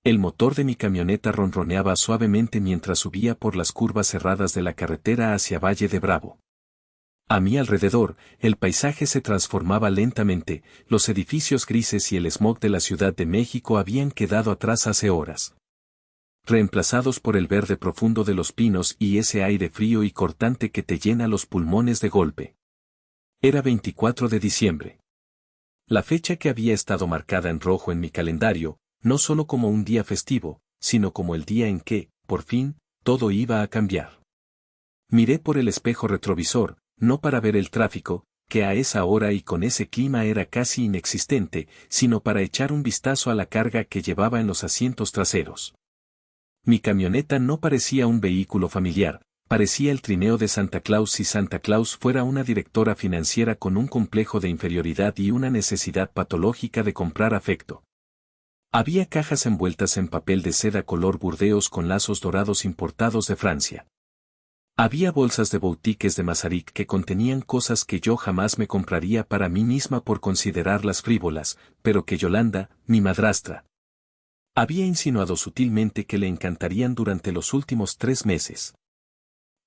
El motor de mi camioneta ronroneaba suavemente mientras subía por las curvas cerradas de la carretera hacia Valle de Bravo. A mi alrededor, el paisaje se transformaba lentamente, los edificios grises y el smog de la Ciudad de México habían quedado atrás hace horas, reemplazados por el verde profundo de los pinos y ese aire frío y cortante que te llena los pulmones de golpe. Era 24 de diciembre. La fecha que había estado marcada en rojo en mi calendario, no solo como un día festivo, sino como el día en que, por fin, todo iba a cambiar. Miré por el espejo retrovisor, no para ver el tráfico, que a esa hora y con ese clima era casi inexistente, sino para echar un vistazo a la carga que llevaba en los asientos traseros. Mi camioneta no parecía un vehículo familiar, parecía el trineo de Santa Claus si Santa Claus fuera una directora financiera con un complejo de inferioridad y una necesidad patológica de comprar afecto. Había cajas envueltas en papel de seda color burdeos con lazos dorados importados de Francia. Había bolsas de boutiques de Mazarik que contenían cosas que yo jamás me compraría para mí misma por considerarlas frívolas, pero que Yolanda, mi madrastra, había insinuado sutilmente que le encantarían durante los últimos 3 meses.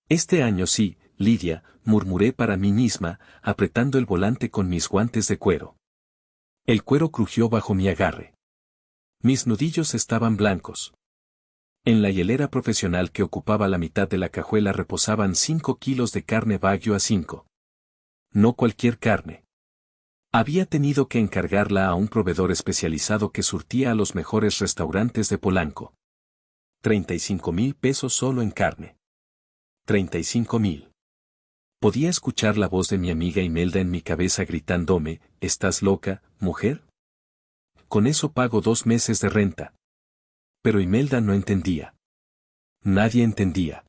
Este año sí, Lidia, murmuré para mí misma, apretando el volante con mis guantes de cuero. El cuero crujió bajo mi agarre. Mis nudillos estaban blancos. En la hielera profesional que ocupaba la mitad de la cajuela reposaban 5 kilos de carne Wagyu A5. No cualquier carne. Había tenido que encargarla a un proveedor especializado que surtía a los mejores restaurantes de Polanco. 35,000 pesos solo en carne. 35,000. Podía escuchar la voz de mi amiga Imelda en mi cabeza gritándome, ¿estás loca, mujer? Con eso pago 2 meses de renta. Pero Imelda no entendía. Nadie entendía.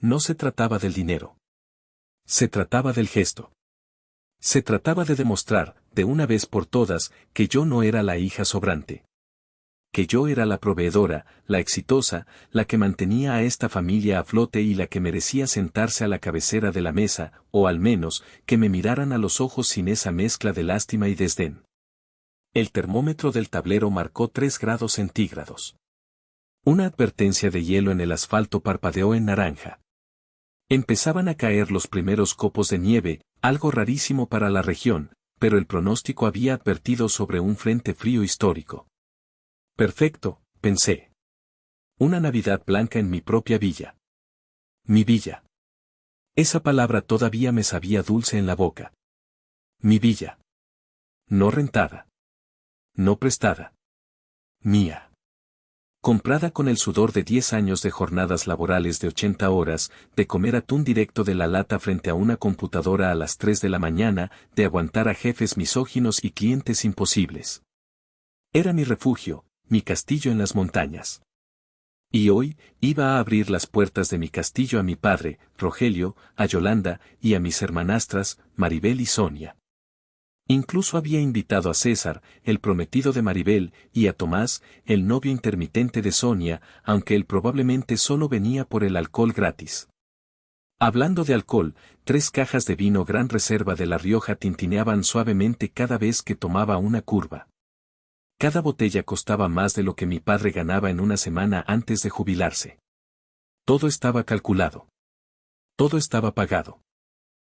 No se trataba del dinero. Se trataba del gesto. Se trataba de demostrar, de una vez por todas, que yo no era la hija sobrante. Que yo era la proveedora, la exitosa, la que mantenía a esta familia a flote y la que merecía sentarse a la cabecera de la mesa, o al menos, que me miraran a los ojos sin esa mezcla de lástima y desdén. El termómetro del tablero marcó 3 grados centígrados. Una advertencia de hielo en el asfalto parpadeó en naranja. Empezaban a caer los primeros copos de nieve, algo rarísimo para la región, pero el pronóstico había advertido sobre un frente frío histórico. Perfecto, pensé. Una Navidad blanca en mi propia villa. Mi villa. Esa palabra todavía me sabía dulce en la boca. Mi villa. No rentada. No prestada. Mía. Comprada con el sudor de 10 años de jornadas laborales de 80 horas, de comer atún directo de la lata frente a una computadora a las 3 de la mañana, de aguantar a jefes misóginos y clientes imposibles. Era mi refugio, mi castillo en las montañas. Y hoy, iba a abrir las puertas de mi castillo a mi padre, Rogelio, a Yolanda, y a mis hermanastras, Maribel y Sonia. Incluso había invitado a César, el prometido de Maribel, y a Tomás, el novio intermitente de Sonia, aunque él probablemente solo venía por el alcohol gratis. Hablando de alcohol, 3 cajas de vino Gran Reserva de La Rioja tintineaban suavemente cada vez que tomaba una curva. Cada botella costaba más de lo que mi padre ganaba en una semana antes de jubilarse. Todo estaba calculado. Todo estaba pagado.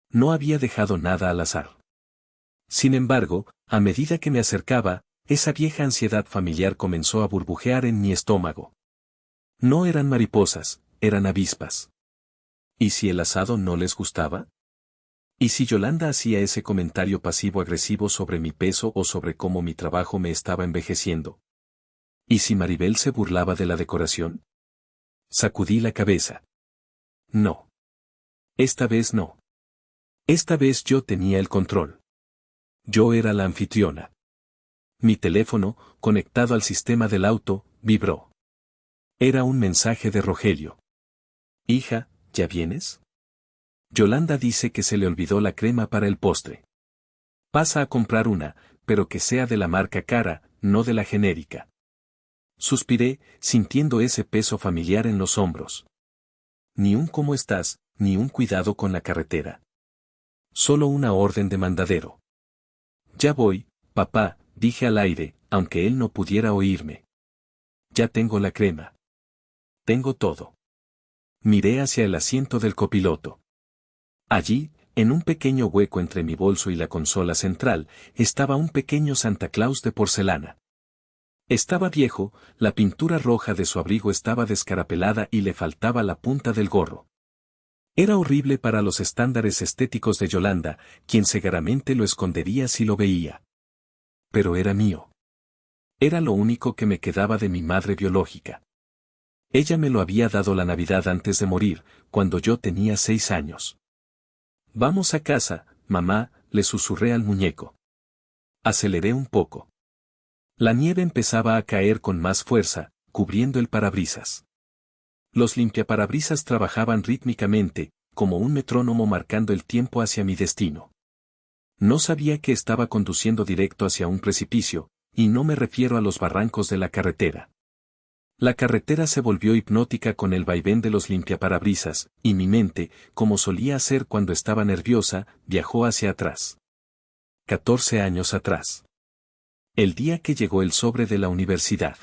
No había dejado nada al azar. Sin embargo, a medida que me acercaba, esa vieja ansiedad familiar comenzó a burbujear en mi estómago. No eran mariposas, eran avispas. ¿Y si el asado no les gustaba? ¿Y si Yolanda hacía ese comentario pasivo-agresivo sobre mi peso o sobre cómo mi trabajo me estaba envejeciendo? ¿Y si Maribel se burlaba de la decoración? Sacudí la cabeza. No. Esta vez no. Esta vez yo tenía el control. Yo era la anfitriona. Mi teléfono, conectado al sistema del auto, vibró. Era un mensaje de Rogelio. Hija, ¿ya vienes? Yolanda dice que se le olvidó la crema para el postre. Pasa a comprar una, pero que sea de la marca cara, no de la genérica. Suspiré, sintiendo ese peso familiar en los hombros. Ni un cómo estás, ni un cuidado con la carretera. Solo una orden de mandadero. Ya voy, papá, dije al aire, aunque él no pudiera oírme. Ya tengo la crema. Tengo todo. Miré hacia el asiento del copiloto. Allí, en un pequeño hueco entre mi bolso y la consola central, estaba un pequeño Santa Claus de porcelana. Estaba viejo, la pintura roja de su abrigo estaba descarapelada y le faltaba la punta del gorro. Era horrible para los estándares estéticos de Yolanda, quien seguramente lo escondería si lo veía. Pero era mío. Era lo único que me quedaba de mi madre biológica. Ella me lo había dado la Navidad antes de morir, cuando yo tenía 6 años. Vamos a casa, mamá, le susurré al muñeco. Aceleré un poco. La nieve empezaba a caer con más fuerza, cubriendo el parabrisas. Los limpiaparabrisas trabajaban rítmicamente, como un metrónomo marcando el tiempo hacia mi destino. No sabía que estaba conduciendo directo hacia un precipicio, y no me refiero a los barrancos de la carretera. La carretera se volvió hipnótica con el vaivén de los limpiaparabrisas, y mi mente, como solía hacer cuando estaba nerviosa, viajó hacia atrás. 14 años atrás. El día que llegó el sobre de la universidad.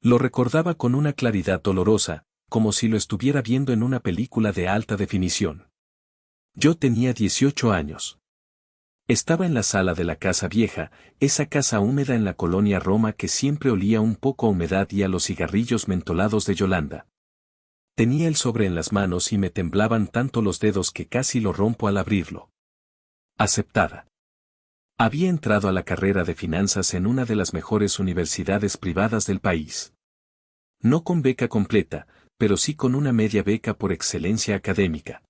Lo recordaba con una claridad dolorosa, como si lo estuviera viendo en una película de alta definición. Yo tenía 18 años. Estaba en la sala de la casa vieja, esa casa húmeda en la colonia Roma que siempre olía un poco a humedad y a los cigarrillos mentolados de Yolanda. Tenía el sobre en las manos y me temblaban tanto los dedos que casi lo rompo al abrirlo. Aceptada. Había entrado a la carrera de finanzas en una de las mejores universidades privadas del país. No con beca completa, pero sí con una media beca por excelencia académica.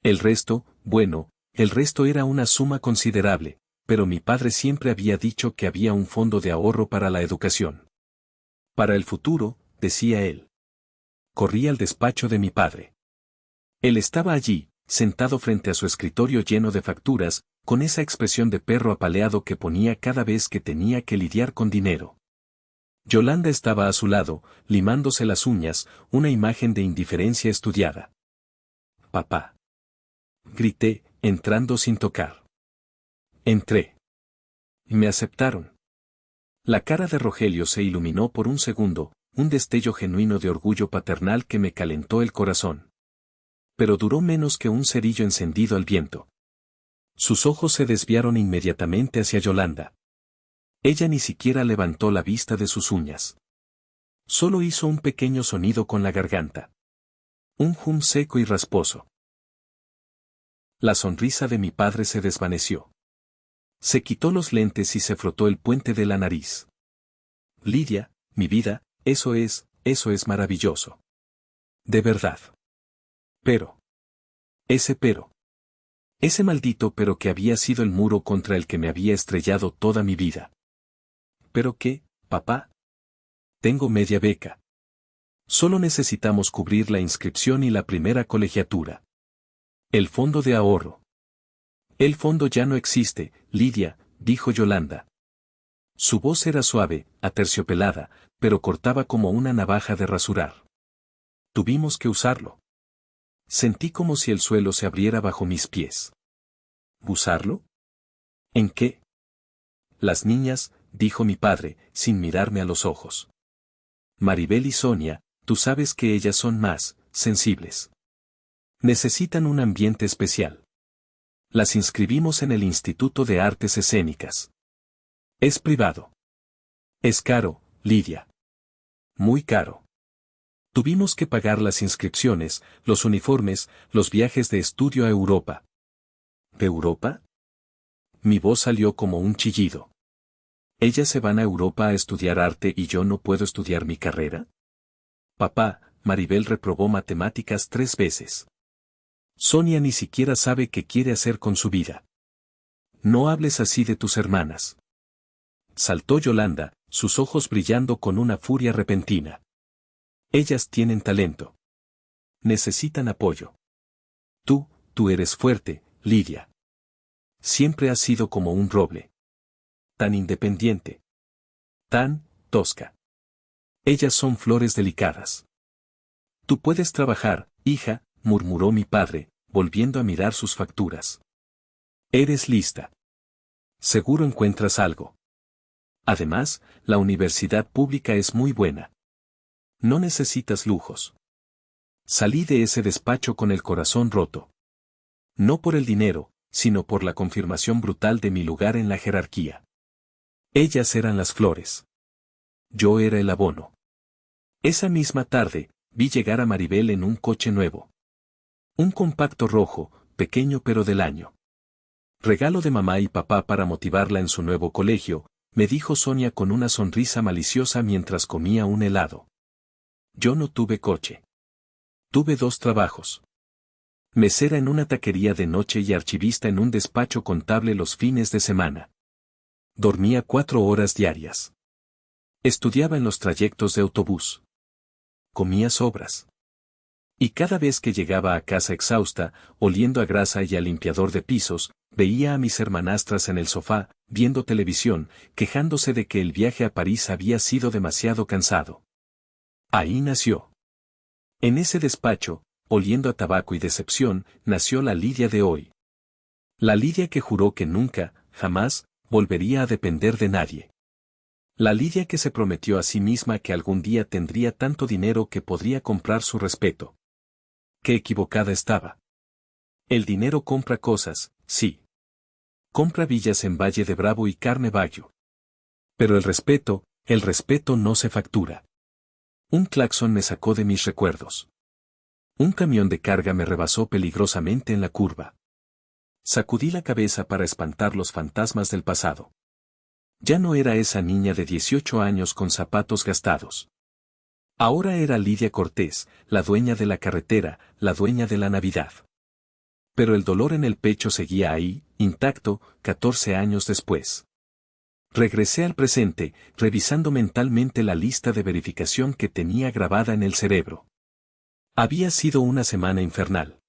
El resto, bueno, el resto era una suma considerable, pero mi padre siempre había dicho que había un fondo de ahorro para la educación. Para el futuro, decía él. Corrí al despacho de mi padre. Él estaba allí, sentado frente a su escritorio lleno de facturas, con esa expresión de perro apaleado que ponía cada vez que tenía que lidiar con dinero. Yolanda estaba a su lado, limándose las uñas, una imagen de indiferencia estudiada. «Papá», grité, entrando sin tocar. Entré. Me aceptaron. La cara de Rogelio se iluminó por un segundo, un destello genuino de orgullo paternal que me calentó el corazón. Pero duró menos que un cerillo encendido al viento. Sus ojos se desviaron inmediatamente hacia Yolanda. Ella ni siquiera levantó la vista de sus uñas. Solo hizo un pequeño sonido con la garganta. Un hum seco y rasposo. La sonrisa de mi padre se desvaneció. Se quitó los lentes y se frotó el puente de la nariz. Lidia, mi vida, eso es maravilloso. De verdad. Pero. Ese maldito pero que había sido el muro contra el que me había estrellado toda mi vida. ¿Pero qué, papá? Tengo media beca. Solo necesitamos cubrir la inscripción y la primera colegiatura. El fondo de ahorro. El fondo ya no existe, Lidia, dijo Yolanda. Su voz era suave, aterciopelada, pero cortaba como una navaja de rasurar. Tuvimos que usarlo. Sentí como si el suelo se abriera bajo mis pies. ¿Usarlo? ¿En qué? Las niñas, dijo mi padre, sin mirarme a los ojos. Maribel y Sonia, tú sabes que ellas son más sensibles. Necesitan un ambiente especial. Las inscribimos en el Instituto de Artes Escénicas. Es privado. Es caro, Lidia. Muy caro. Tuvimos que pagar las inscripciones, los uniformes, los viajes de estudio a Europa. ¿De Europa? Mi voz salió como un chillido. ¿Ellas se van a Europa a estudiar arte y yo no puedo estudiar mi carrera? Papá, Maribel reprobó matemáticas 3 veces. Sonia ni siquiera sabe qué quiere hacer con su vida. No hables así de tus hermanas. Saltó Yolanda, sus ojos brillando con una furia repentina. Ellas tienen talento. Necesitan apoyo. Tú eres fuerte, Lidia. Siempre has sido como un roble. Tan independiente. Tan tosca. Ellas son flores delicadas. Tú puedes trabajar, hija, murmuró mi padre, volviendo a mirar sus facturas. Eres lista. Seguro encuentras algo. Además, la universidad pública es muy buena. No necesitas lujos. Salí de ese despacho con el corazón roto. No por el dinero, sino por la confirmación brutal de mi lugar en la jerarquía. Ellas eran las flores. Yo era el abono. Esa misma tarde, vi llegar a Maribel en un coche nuevo. Un compacto rojo, pequeño pero del año. Regalo de mamá y papá para motivarla en su nuevo colegio, me dijo Sonia con una sonrisa maliciosa mientras comía un helado. Yo no tuve coche. Tuve 2 trabajos. Mesera en una taquería de noche y archivista en un despacho contable los fines de semana. Dormía 4 horas diarias. Estudiaba en los trayectos de autobús. Comía sobras. Y cada vez que llegaba a casa exhausta, oliendo a grasa y a limpiador de pisos, veía a mis hermanastras en el sofá, viendo televisión, quejándose de que el viaje a París había sido demasiado cansado. Ahí nació. En ese despacho, oliendo a tabaco y decepción, nació la Lidia de hoy. La Lidia que juró que nunca, jamás, volvería a depender de nadie. La Lidia que se prometió a sí misma que algún día tendría tanto dinero que podría comprar su respeto. Qué equivocada estaba. El dinero compra cosas, sí. Compra villas en Valle de Bravo y Carne Bayo. Pero el respeto no se factura. Un claxon me sacó de mis recuerdos. Un camión de carga me rebasó peligrosamente en la curva. Sacudí la cabeza para espantar los fantasmas del pasado. Ya no era esa niña de 18 años con zapatos gastados. Ahora era Lidia Cortés, la dueña de la carretera, la dueña de la Navidad. Pero el dolor en el pecho seguía ahí, intacto, 14 años después. Regresé al presente, revisando mentalmente la lista de verificación que tenía grabada en el cerebro. Había sido una semana infernal.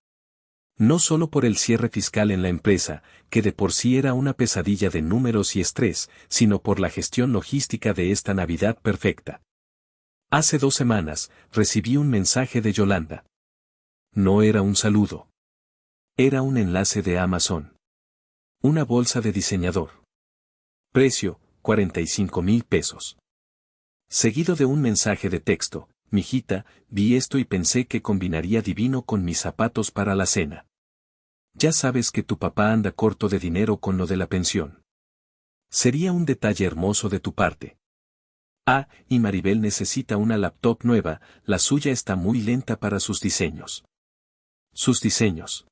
No solo por el cierre fiscal en la empresa, que de por sí era una pesadilla de números y estrés, sino por la gestión logística de esta Navidad perfecta. Hace 2 semanas, recibí un mensaje de Yolanda. No era un saludo. Era un enlace de Amazon. Una bolsa de diseñador. Precio, 45,000 pesos. Seguido de un mensaje de texto: mijita, vi esto y pensé que combinaría divino con mis zapatos para la cena. Ya sabes que tu papá anda corto de dinero con lo de la pensión. Sería un detalle hermoso de tu parte. Ah, y Maribel necesita una laptop nueva, la suya está muy lenta para sus diseños. Sus diseños.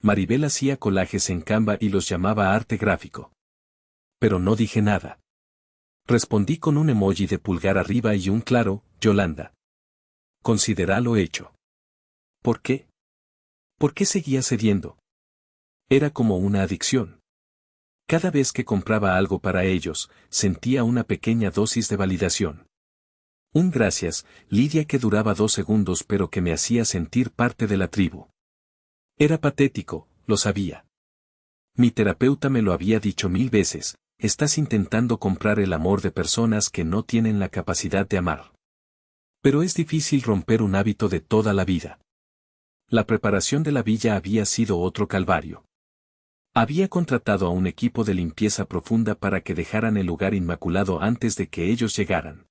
Maribel hacía collages en Canva y los llamaba arte gráfico. Pero no dije nada. Respondí con un emoji de pulgar arriba y un claro, Yolanda. Considéralo hecho. ¿Por qué? ¿Por qué seguía cediendo? Era como una adicción. Cada vez que compraba algo para ellos, sentía una pequeña dosis de validación. Un gracias, Lidia, que duraba 2 segundos pero que me hacía sentir parte de la tribu. Era patético, lo sabía. Mi terapeuta me lo había dicho 1000 veces, estás intentando comprar el amor de personas que no tienen la capacidad de amar. Pero es difícil romper un hábito de toda la vida. La preparación de la villa había sido otro calvario. Había contratado a un equipo de limpieza profunda para que dejaran el lugar inmaculado antes de que ellos llegaran.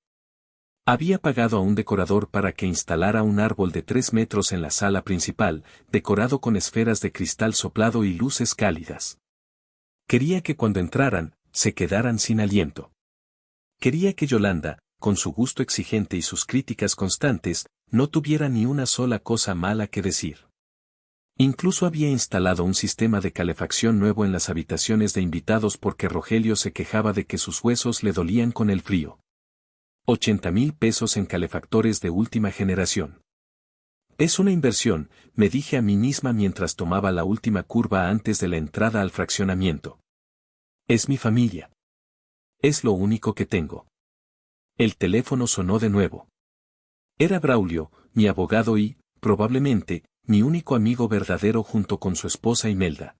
Había pagado a un decorador para que instalara un árbol de 3 metros en la sala principal, decorado con esferas de cristal soplado y luces cálidas. Quería que cuando entraran, se quedaran sin aliento. Quería que Yolanda, con su gusto exigente y sus críticas constantes, no tuviera ni una sola cosa mala que decir. Incluso había instalado un sistema de calefacción nuevo en las habitaciones de invitados porque Rogelio se quejaba de que sus huesos le dolían con el frío. 80,000 pesos en calefactores de última generación. Es una inversión, me dije a mí misma mientras tomaba la última curva antes de la entrada al fraccionamiento. Es mi familia. Es lo único que tengo. El teléfono sonó de nuevo. Era Braulio, mi abogado y, probablemente, mi único amigo verdadero junto con su esposa Imelda.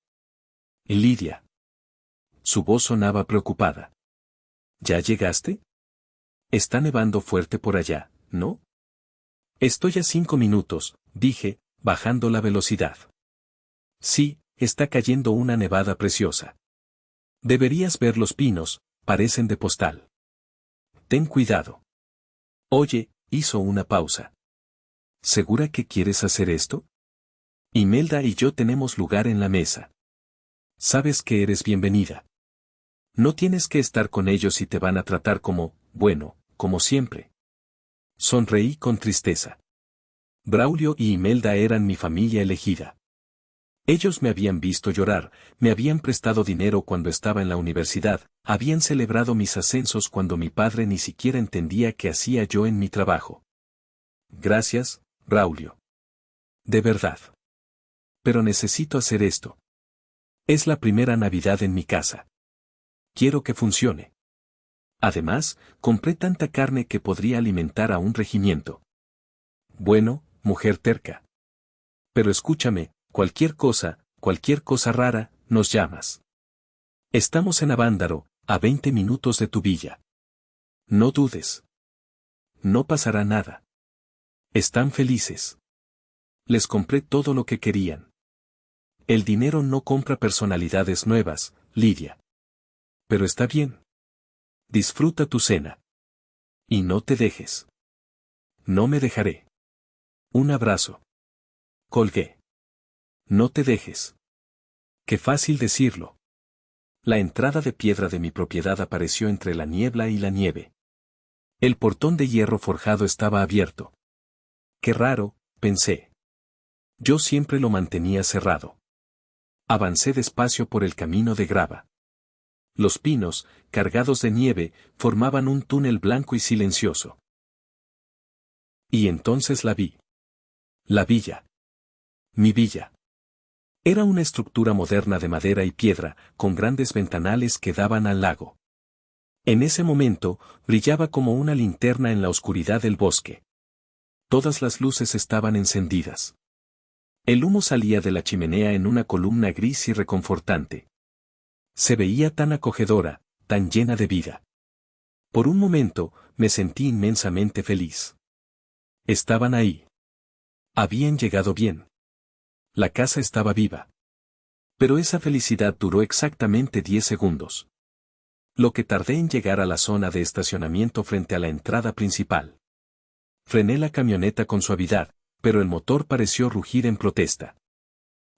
Lidia. Su voz sonaba preocupada. ¿Ya llegaste? Está nevando fuerte por allá, ¿no? Estoy a 5 minutos, dije, bajando la velocidad. Sí, está cayendo una nevada preciosa. Deberías ver los pinos, parecen de postal. Ten cuidado. Oye, hizo una pausa. ¿Segura que quieres hacer esto? Imelda y yo tenemos lugar en la mesa. Sabes que eres bienvenida. No tienes que estar con ellos y te van a tratar como, bueno, como siempre. Sonreí con tristeza. Braulio y Imelda eran mi familia elegida. Ellos me habían visto llorar, me habían prestado dinero cuando estaba en la universidad, habían celebrado mis ascensos cuando mi padre ni siquiera entendía qué hacía yo en mi trabajo. Gracias, Braulio. De verdad. Pero necesito hacer esto. Es la primera Navidad en mi casa. Quiero que funcione. Además, compré tanta carne que podría alimentar a un regimiento. Bueno, mujer terca. Pero escúchame, cualquier cosa rara, nos llamas. Estamos en Avándaro, a 20 minutos de tu villa. No dudes. No pasará nada. Están felices. Les compré todo lo que querían. El dinero no compra personalidades nuevas, Lidia. Pero está bien. Disfruta tu cena. Y no te dejes. No me dejaré. Un abrazo. Colgué. No te dejes. Qué fácil decirlo. La entrada de piedra de mi propiedad apareció entre la niebla y la nieve. El portón de hierro forjado estaba abierto. Qué raro, pensé. Yo siempre lo mantenía cerrado. Avancé despacio por el camino de grava. Los pinos, cargados de nieve, formaban un túnel blanco y silencioso. Y entonces la vi. La villa. Mi villa. Era una estructura moderna de madera y piedra, con grandes ventanales que daban al lago. En ese momento, brillaba como una linterna en la oscuridad del bosque. Todas las luces estaban encendidas. El humo salía de la chimenea en una columna gris y reconfortante. Se veía tan acogedora, tan llena de vida. Por un momento, me sentí inmensamente feliz. Estaban ahí. Habían llegado bien. La casa estaba viva. Pero esa felicidad duró exactamente 10 segundos. Lo que tardé en llegar a la zona de estacionamiento frente a la entrada principal. Frené la camioneta con suavidad, pero el motor pareció rugir en protesta.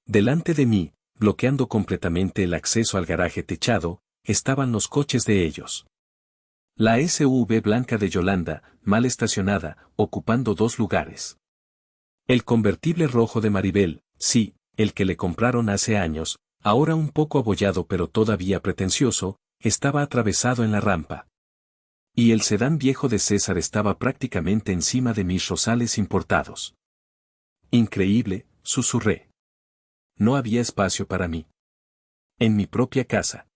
Delante de mí, bloqueando completamente el acceso al garaje techado, estaban los coches de ellos. La SUV blanca de Yolanda, mal estacionada, ocupando 2 lugares. El convertible rojo de Maribel, sí, el que le compraron hace años, ahora un poco abollado pero todavía pretencioso, estaba atravesado en la rampa. Y el sedán viejo de César estaba prácticamente encima de mis rosales importados. Increíble, susurré. No había espacio para mí. En mi propia casa.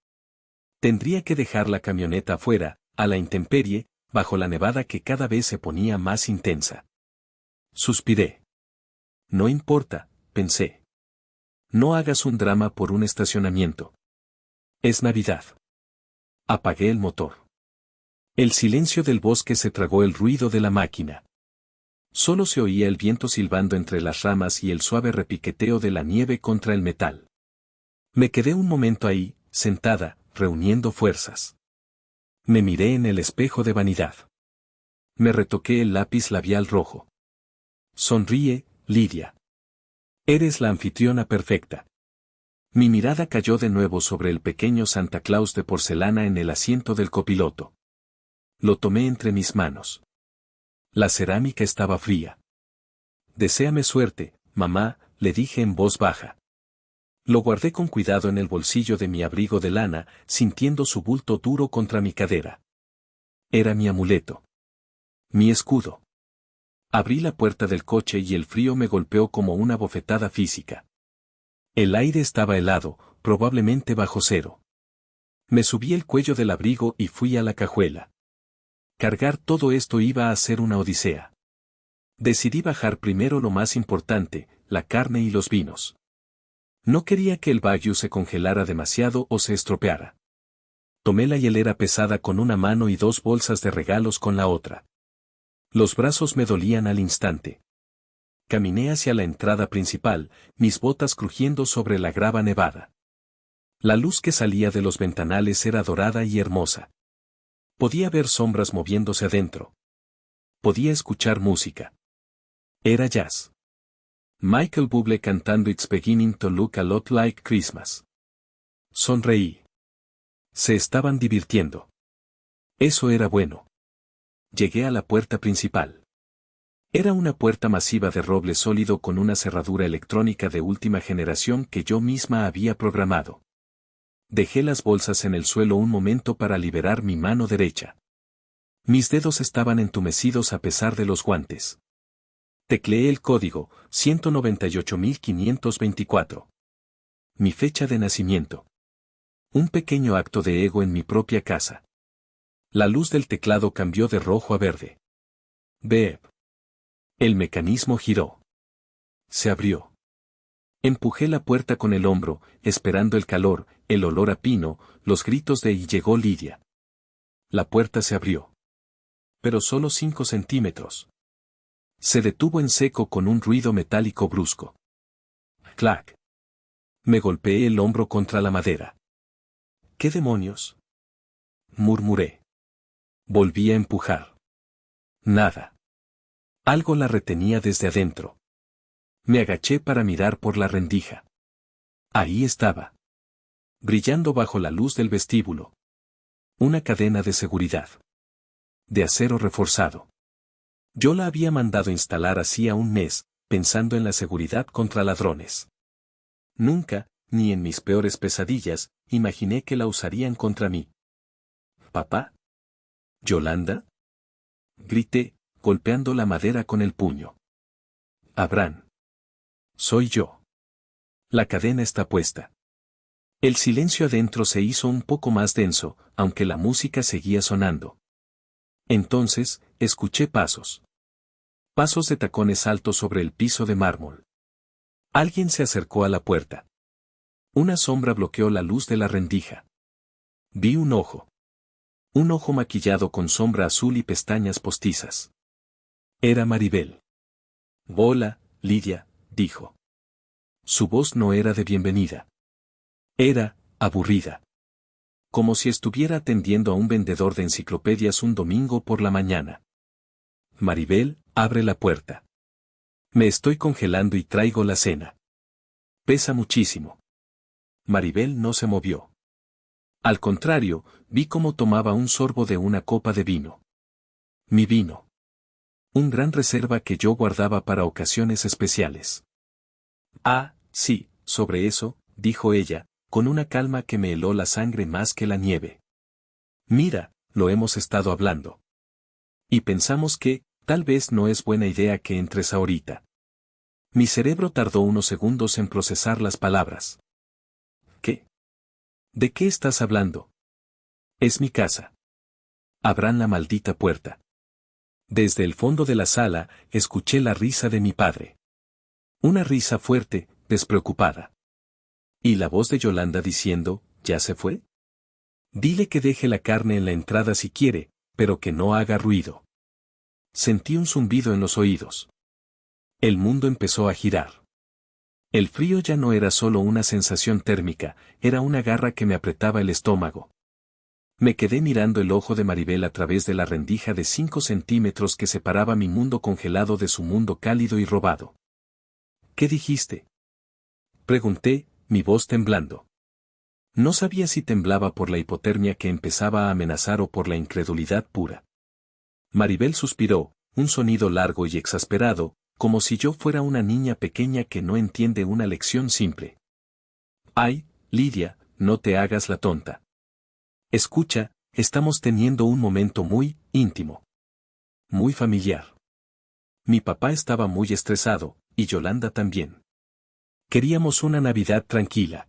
Tendría que dejar la camioneta afuera, a la intemperie, bajo la nevada que cada vez se ponía más intensa. Suspiré. No importa, pensé. No hagas un drama por un estacionamiento. Es Navidad. Apagué el motor. El silencio del bosque se tragó el ruido de la máquina. Solo se oía el viento silbando entre las ramas y el suave repiqueteo de la nieve contra el metal. Me quedé un momento ahí, sentada, reuniendo fuerzas. Me miré en el espejo de vanidad. Me retoqué el lápiz labial rojo. Sonríe, Lidia. Eres la anfitriona perfecta. Mi mirada cayó de nuevo sobre el pequeño Santa Claus de porcelana en el asiento del copiloto. Lo tomé entre mis manos. La cerámica estaba fría. Deséame suerte, mamá, le dije en voz baja. Lo guardé con cuidado en el bolsillo de mi abrigo de lana, sintiendo su bulto duro contra mi cadera. Era mi amuleto. Mi escudo. Abrí la puerta del coche y el frío me golpeó como una bofetada física. El aire estaba helado, probablemente bajo cero. Me subí el cuello del abrigo y fui a la cajuela. Cargar todo esto iba a ser una odisea. Decidí bajar primero lo más importante, la carne y los vinos. No quería que el Wagyu se congelara demasiado o se estropeara. Tomé la hielera pesada con una mano y 2 bolsas de regalos con la otra. Los brazos me dolían al instante. Caminé hacia la entrada principal, mis botas crujiendo sobre la grava nevada. La luz que salía de los ventanales era dorada y hermosa. Podía ver sombras moviéndose adentro. Podía escuchar música. Era jazz. Michael Bublé cantando It's Beginning to Look a Lot Like Christmas. Sonreí. Se estaban divirtiendo. Eso era bueno. Llegué a la puerta principal. Era una puerta masiva de roble sólido con una cerradura electrónica de última generación que yo misma había programado. Dejé las bolsas en el suelo un momento para liberar mi mano derecha. Mis dedos estaban entumecidos a pesar de los guantes. Tecleé el código, 198.524. Mi fecha de nacimiento. Un pequeño acto de ego en mi propia casa. La luz del teclado cambió de rojo a verde. Beep. El mecanismo giró. Se abrió. Empujé la puerta con el hombro, esperando el calor, el olor a pino, los gritos de y llegó Lidia. La puerta se abrió. Pero solo 5 centímetros. Se detuvo en seco con un ruido metálico brusco. Clac. Me golpeé el hombro contra la madera. ¿Qué demonios? Murmuré. Volví a empujar. Nada. Algo la retenía desde adentro. Me agaché para mirar por la rendija. Ahí estaba. Brillando bajo la luz del vestíbulo. Una cadena de seguridad. De acero reforzado. Yo la había mandado instalar hacía un mes, pensando en la seguridad contra ladrones. Nunca, ni en mis peores pesadillas, imaginé que la usarían contra mí. ¿Papá? ¿Yolanda? Grité, golpeando la madera con el puño. Abraham. Soy yo. La cadena está puesta. El silencio adentro se hizo un poco más denso, aunque la música seguía sonando. Entonces, escuché pasos. Pasos de tacones altos sobre el piso de mármol. Alguien se acercó a la puerta. Una sombra bloqueó la luz de la rendija. Vi un ojo. Un ojo maquillado con sombra azul y pestañas postizas. Era Maribel. Hola, Lidia, dijo. Su voz no era de bienvenida. Era, aburrida. Como si estuviera atendiendo a un vendedor de enciclopedias un domingo por la mañana. Maribel, abre la puerta. Me estoy congelando y traigo la cena. Pesa muchísimo. Maribel no se movió. Al contrario, vi cómo tomaba un sorbo de una copa de vino. Mi vino. Un gran reserva que yo guardaba para ocasiones especiales. Ah, sí, sobre eso, dijo ella, con una calma que me heló la sangre más que la nieve. Mira, lo hemos estado hablando. Y pensamos que, tal vez no es buena idea que entres ahorita. Mi cerebro tardó unos segundos en procesar las palabras. ¿Qué? ¿De qué estás hablando? Es mi casa. Abran la maldita puerta. Desde el fondo de la sala, escuché la risa de mi padre. Una risa fuerte, despreocupada. Y la voz de Yolanda diciendo, ¿ya se fue? Dile que deje la carne en la entrada si quiere, pero que no haga ruido. Sentí un zumbido en los oídos. El mundo empezó a girar. El frío ya no era solo una sensación térmica, era una garra que me apretaba el estómago. Me quedé mirando el ojo de Maribel a través de la rendija de 5 centímetros que separaba mi mundo congelado de su mundo cálido y robado. ¿Qué dijiste? Pregunté, mi voz temblando. No sabía si temblaba por la hipotermia que empezaba a amenazar o por la incredulidad pura. Maribel suspiró, un sonido largo y exasperado, como si yo fuera una niña pequeña que no entiende una lección simple. Ay, Lidia, no te hagas la tonta. Escucha, estamos teniendo un momento muy íntimo. Muy familiar. Mi papá estaba muy estresado, y Yolanda también. Queríamos una Navidad tranquila.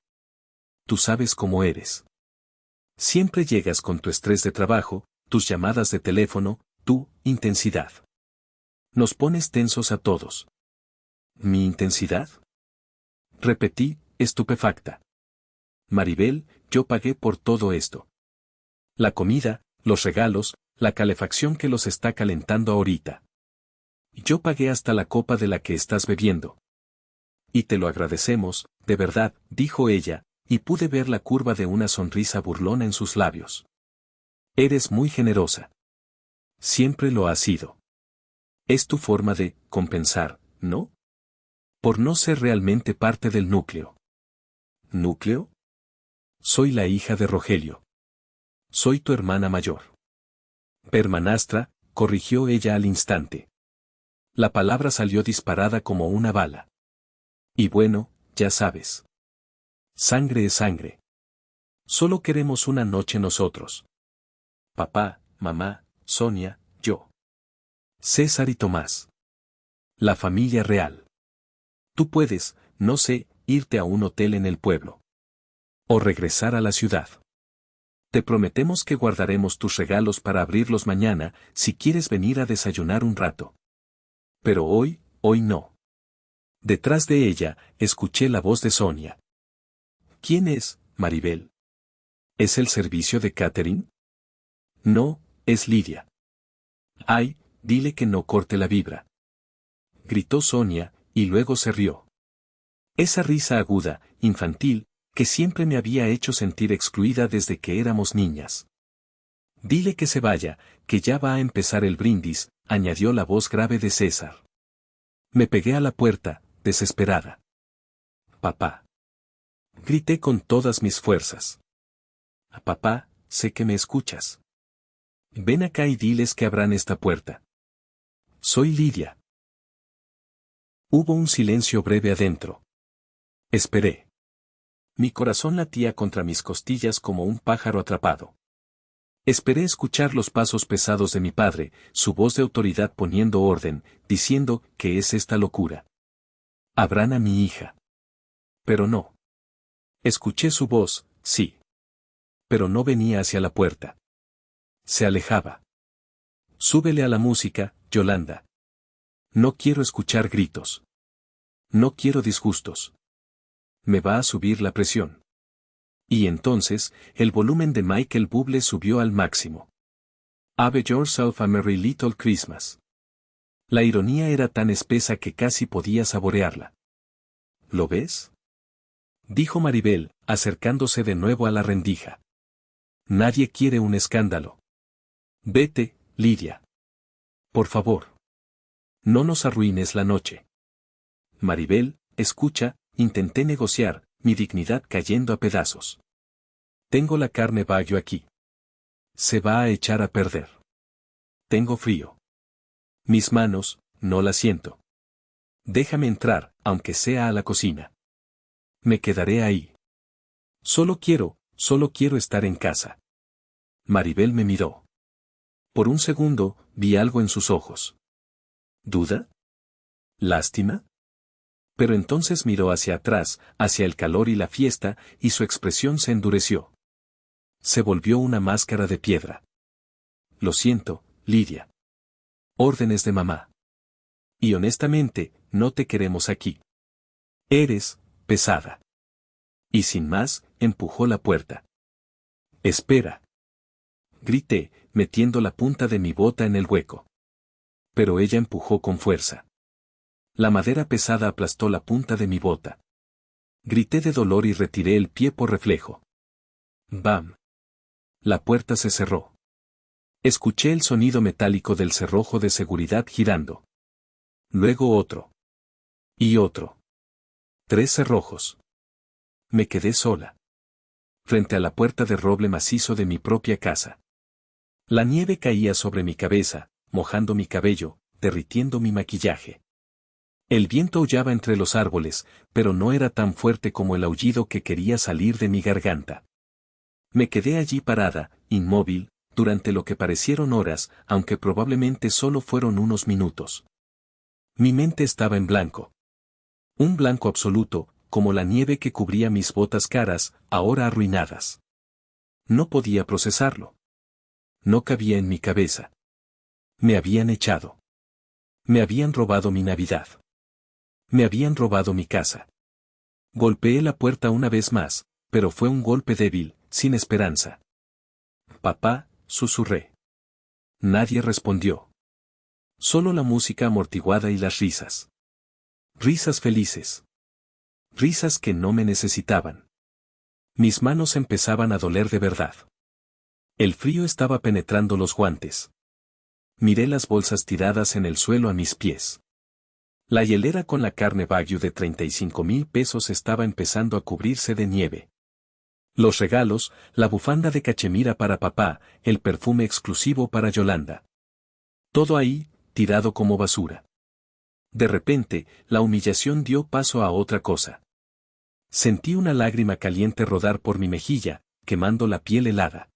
Tú sabes cómo eres. Siempre llegas con tu estrés de trabajo, tus llamadas de teléfono, tu intensidad. Nos pones tensos a todos. ¿Mi intensidad? Repetí, estupefacta. Maribel, yo pagué por todo esto. La comida, los regalos, la calefacción que los está calentando ahorita. Yo pagué hasta la copa de la que estás bebiendo. Y te lo agradecemos, de verdad, dijo ella, y pude ver la curva de una sonrisa burlona en sus labios. Eres muy generosa. Siempre lo has sido. Es tu forma de compensar, ¿no? Por no ser realmente parte del núcleo. ¿Núcleo? Soy la hija de Rogelio. Soy tu hermana mayor. Hermanastra, corrigió ella al instante. La palabra salió disparada como una bala. Y bueno, ya sabes. Sangre es sangre. Solo queremos una noche nosotros. Papá, mamá, Sonia, yo. César y Tomás. La familia real. Tú puedes, no sé, irte a un hotel en el pueblo. O regresar a la ciudad. Te prometemos que guardaremos tus regalos para abrirlos mañana, si quieres venir a desayunar un rato. Pero hoy no. Detrás de ella, escuché la voz de Sonia. ¿Quién es, Maribel? ¿Es el servicio de catering? No, es Lidia. Ay, dile que no corte la vibra. Gritó Sonia, y luego se rió. Esa risa aguda, infantil, que siempre me había hecho sentir excluida desde que éramos niñas. Dile que se vaya, que ya va a empezar el brindis, añadió la voz grave de César. Me pegué a la puerta, desesperada. Papá. Grité con todas mis fuerzas. Papá, sé que me escuchas. Ven acá y diles que abran esta puerta. Soy Lidia. Hubo un silencio breve adentro. Esperé. Mi corazón latía contra mis costillas como un pájaro atrapado. Esperé escuchar los pasos pesados de mi padre, su voz de autoridad poniendo orden, diciendo, ¿qué es esta locura? Abran a mi hija. Pero no. Escuché su voz, sí. Pero no venía hacia la puerta. Se alejaba. Súbele a la música, Yolanda. No quiero escuchar gritos. No quiero disgustos. Me va a subir la presión. Y entonces, el volumen de Michael Bublé subió al máximo. Have yourself a merry little Christmas. La ironía era tan espesa que casi podía saborearla. ¿Lo ves? Dijo Maribel, acercándose de nuevo a la rendija. Nadie quiere un escándalo. Vete, Lidia. Por favor. No nos arruines la noche. Maribel, escucha, intenté negociar, mi dignidad cayendo a pedazos. Tengo la carne bayo aquí. Se va a echar a perder. Tengo frío. Mis manos, no las siento. Déjame entrar, aunque sea a la cocina. Me quedaré ahí. Solo quiero estar en casa. Maribel me miró. Por un segundo, vi algo en sus ojos. ¿Duda? ¿Lástima? Pero entonces miró hacia atrás, hacia el calor y la fiesta, y su expresión se endureció. Se volvió una máscara de piedra. Lo siento, Lidia. Órdenes de mamá. Y honestamente, no te queremos aquí. Eres pesada. Y sin más, empujó la puerta. Espera. Grité, metiendo la punta de mi bota en el hueco. Pero ella empujó con fuerza. La madera pesada aplastó la punta de mi bota. Grité de dolor y retiré el pie por reflejo. ¡Bam! La puerta se cerró. Escuché el sonido metálico del cerrojo de seguridad girando. Luego otro. Y otro. 3 cerrojos. Me quedé sola. Frente a la puerta de roble macizo de mi propia casa. La nieve caía sobre mi cabeza, mojando mi cabello, derritiendo mi maquillaje. El viento aullaba entre los árboles, pero no era tan fuerte como el aullido que quería salir de mi garganta. Me quedé allí parada, inmóvil, durante lo que parecieron horas, aunque probablemente solo fueron unos minutos. Mi mente estaba en blanco. Un blanco absoluto, como la nieve que cubría mis botas caras, ahora arruinadas. No podía procesarlo. No cabía en mi cabeza. Me habían echado. Me habían robado mi Navidad. Me habían robado mi casa. Golpeé la puerta una vez más, pero fue un golpe débil, sin esperanza. Papá, susurré. Nadie respondió. Solo la música amortiguada y las risas. Risas felices. Risas que no me necesitaban. Mis manos empezaban a doler de verdad. El frío estaba penetrando los guantes. Miré las bolsas tiradas en el suelo a mis pies. La hielera con la carne Wagyu de 35,000 pesos estaba empezando a cubrirse de nieve. Los regalos, la bufanda de cachemira para papá, el perfume exclusivo para Yolanda. Todo ahí, tirado como basura. De repente, la humillación dio paso a otra cosa. Sentí una lágrima caliente rodar por mi mejilla, quemando la piel helada.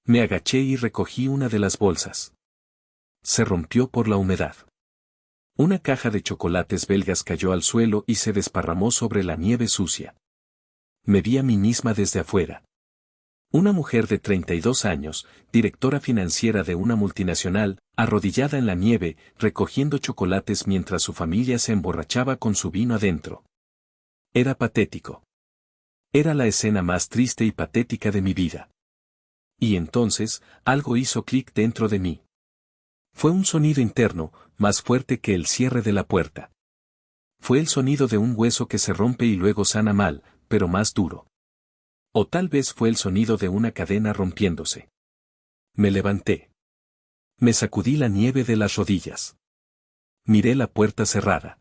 Me agaché y recogí una de las bolsas. Se rompió por la humedad. Una caja de chocolates belgas cayó al suelo y se desparramó sobre la nieve sucia. Me vi a mí misma desde afuera. Una mujer de 32 años, directora financiera de una multinacional, arrodillada en la nieve, recogiendo chocolates mientras su familia se emborrachaba con su vino adentro. Era patético. Era la escena más triste y patética de mi vida. Y entonces, algo hizo clic dentro de mí. Fue un sonido interno, más fuerte que el cierre de la puerta. Fue el sonido de un hueso que se rompe y luego sana mal, pero más duro. O tal vez fue el sonido de una cadena rompiéndose. Me levanté. Me sacudí la nieve de las rodillas. Miré la puerta cerrada.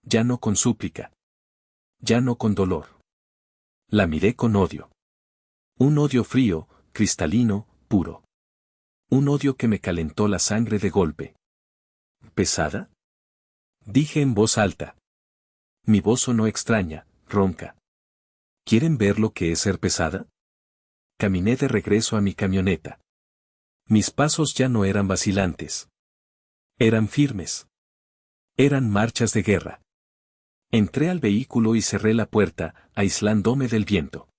Ya no con súplica. Ya no con dolor. La miré con odio. Un odio frío, cristalino, puro. Un odio que me calentó la sangre de golpe. ¿Pesada? Dije en voz alta. Mi voz sonó extraña, ronca. ¿Quieren ver lo que es ser pesada? Caminé de regreso a mi camioneta. Mis pasos ya no eran vacilantes. Eran firmes. Eran marchas de guerra. Entré al vehículo y cerré la puerta, aislándome del viento.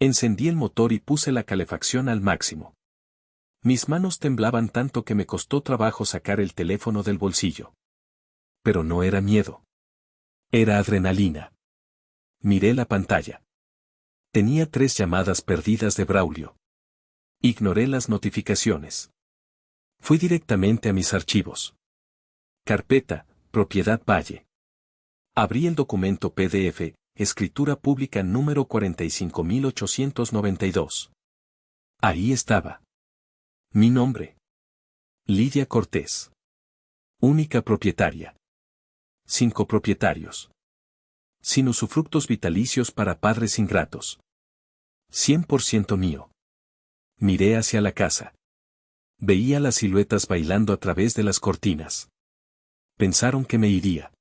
Encendí el motor y puse la calefacción al máximo. Mis manos temblaban tanto que me costó trabajo sacar el teléfono del bolsillo. Pero no era miedo. Era adrenalina. Miré la pantalla. Tenía 3 llamadas perdidas de Braulio. Ignoré las notificaciones. Fui directamente a mis archivos. Carpeta, Propiedad Valle. Abrí el documento PDF, Escritura Pública número 45892. Ahí estaba. Mi nombre. Lidia Cortés. Única propietaria. 5 propietarios. Sin usufructos vitalicios para padres ingratos. 100% mío. Miré hacia la casa. Veía las siluetas bailando a través de las cortinas. Pensaron que me iría.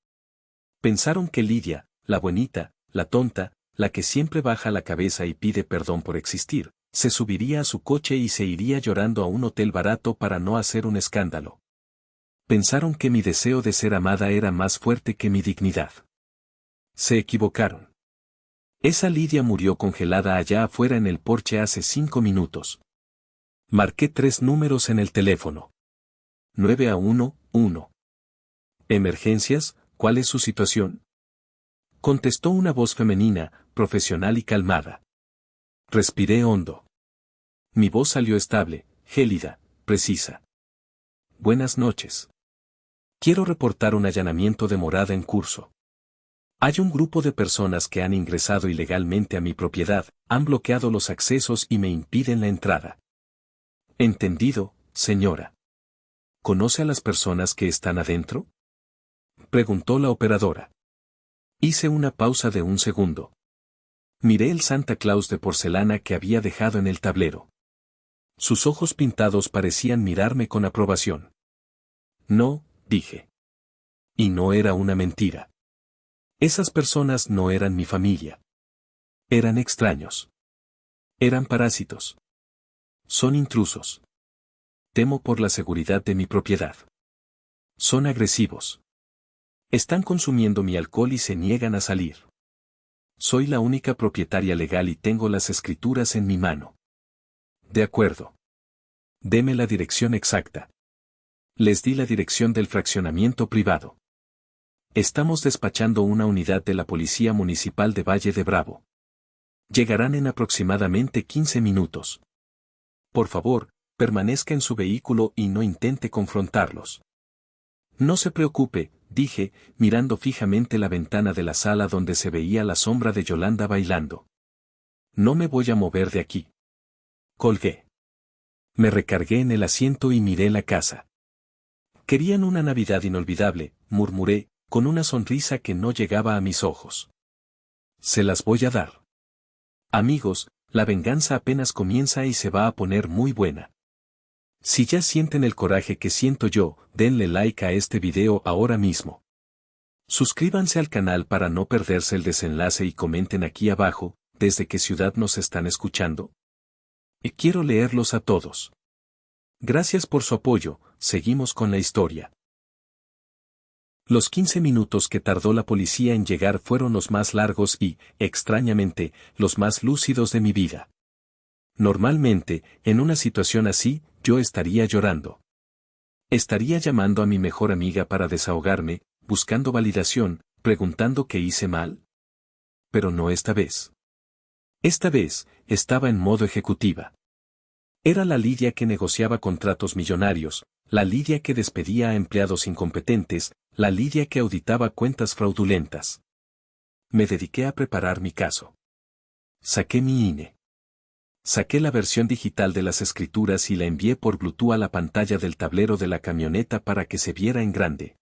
Pensaron que Lidia, la buenita, la tonta, la que siempre baja la cabeza y pide perdón por existir, se subiría a su coche y se iría llorando a un hotel barato para no hacer un escándalo. Pensaron que mi deseo de ser amada era más fuerte que mi dignidad. Se equivocaron. Esa Lidia murió congelada allá afuera en el porche hace 5 minutos. Marqué 3 números en el teléfono. 911. ¿Emergencias? ¿Cuál es su situación? Contestó una voz femenina, profesional y calmada. Respiré hondo. Mi voz salió estable, gélida, precisa. Buenas noches. Quiero reportar un allanamiento de morada en curso. Hay un grupo de personas que han ingresado ilegalmente a mi propiedad, han bloqueado los accesos y me impiden la entrada. Entendido, señora. ¿Conoce a las personas que están adentro? Preguntó la operadora. Hice una pausa de 1 segundo. Miré el Santa Claus de porcelana que había dejado en el tablero. Sus ojos pintados parecían mirarme con aprobación. No, dije. Y no era una mentira. Esas personas no eran mi familia. Eran extraños. Eran parásitos. Son intrusos. Temo por la seguridad de mi propiedad. Son agresivos. Están consumiendo mi alcohol y se niegan a salir. Soy la única propietaria legal y tengo las escrituras en mi mano. De acuerdo. Deme la dirección exacta. Les di la dirección del fraccionamiento privado. Estamos despachando una unidad de la Policía Municipal de Valle de Bravo. Llegarán en aproximadamente 15 minutos. Por favor, permanezca en su vehículo y no intente confrontarlos. No se preocupe, dije, mirando fijamente la ventana de la sala donde se veía la sombra de Yolanda bailando. No me voy a mover de aquí. Colgué. Me recargué en el asiento y miré la casa. Querían una Navidad inolvidable, murmuré, con una sonrisa que no llegaba a mis ojos. Se las voy a dar. Amigos, la venganza apenas comienza y se va a poner muy buena. Si ya sienten el coraje que siento yo, denle like a este video ahora mismo. Suscríbanse al canal para no perderse el desenlace y comenten aquí abajo, ¿desde qué ciudad nos están escuchando? Y quiero leerlos a todos. Gracias por su apoyo, seguimos con la historia. Los 15 minutos que tardó la policía en llegar fueron los más largos y, extrañamente, los más lúcidos de mi vida. Normalmente, en una situación así, yo estaría llorando. Estaría llamando a mi mejor amiga para desahogarme, buscando validación, preguntando qué hice mal. Pero no esta vez. Esta vez, estaba en modo ejecutiva. Era la Lidia que negociaba contratos millonarios, la Lidia que despedía a empleados incompetentes, la Lidia que auditaba cuentas fraudulentas. Me dediqué a preparar mi caso. Saqué mi INE. Saqué la versión digital de las escrituras y la envié por Bluetooth a la pantalla del tablero de la camioneta para que se viera en grande.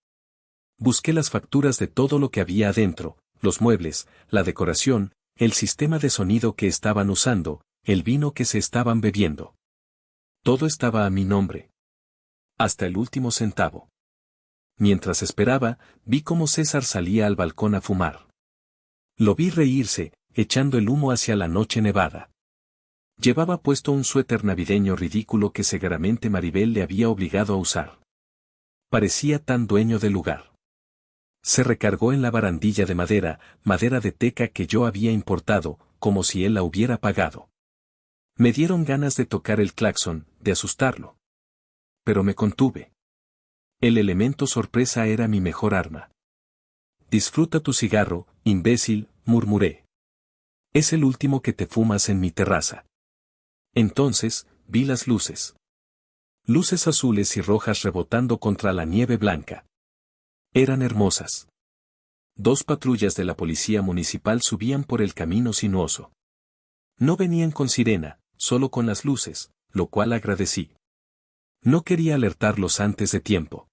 Busqué las facturas de todo lo que había adentro, los muebles, la decoración, el sistema de sonido que estaban usando, el vino que se estaban bebiendo. Todo estaba a mi nombre. Hasta el último centavo. Mientras esperaba, vi cómo César salía al balcón a fumar. Lo vi reírse, echando el humo hacia la noche nevada. Llevaba puesto un suéter navideño ridículo que seguramente Maribel le había obligado a usar. Parecía tan dueño del lugar. Se recargó en la barandilla de madera de teca que yo había importado, como si él la hubiera pagado. Me dieron ganas de tocar el claxon, de asustarlo. Pero me contuve. El elemento sorpresa era mi mejor arma. Disfruta tu cigarro, imbécil, murmuré. Es el último que te fumas en mi terraza. Entonces, vi las luces. Luces azules y rojas rebotando contra la nieve blanca. Eran hermosas. 2 patrullas de la policía municipal subían por el camino sinuoso. No venían con sirena, solo con las luces, lo cual agradecí. No quería alertarlos antes de tiempo.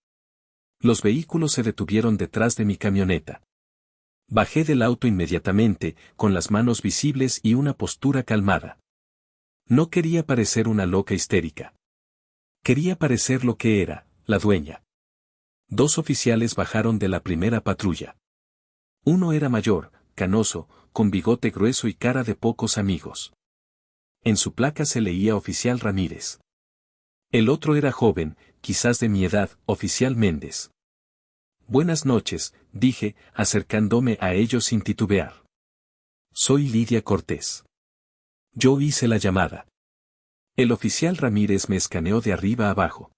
Los vehículos se detuvieron detrás de mi camioneta. Bajé del auto inmediatamente, con las manos visibles y una postura calmada. No quería parecer una loca histérica. Quería parecer lo que era, la dueña. 2 oficiales bajaron de la primera patrulla. Uno era mayor, canoso, con bigote grueso y cara de pocos amigos. En su placa se leía Oficial Ramírez. El otro era joven, quizás de mi edad, Oficial Méndez. Buenas noches, dije, acercándome a ellos sin titubear. Soy Lidia Cortés. Yo hice la llamada. El oficial Ramírez me escaneó de arriba a abajo.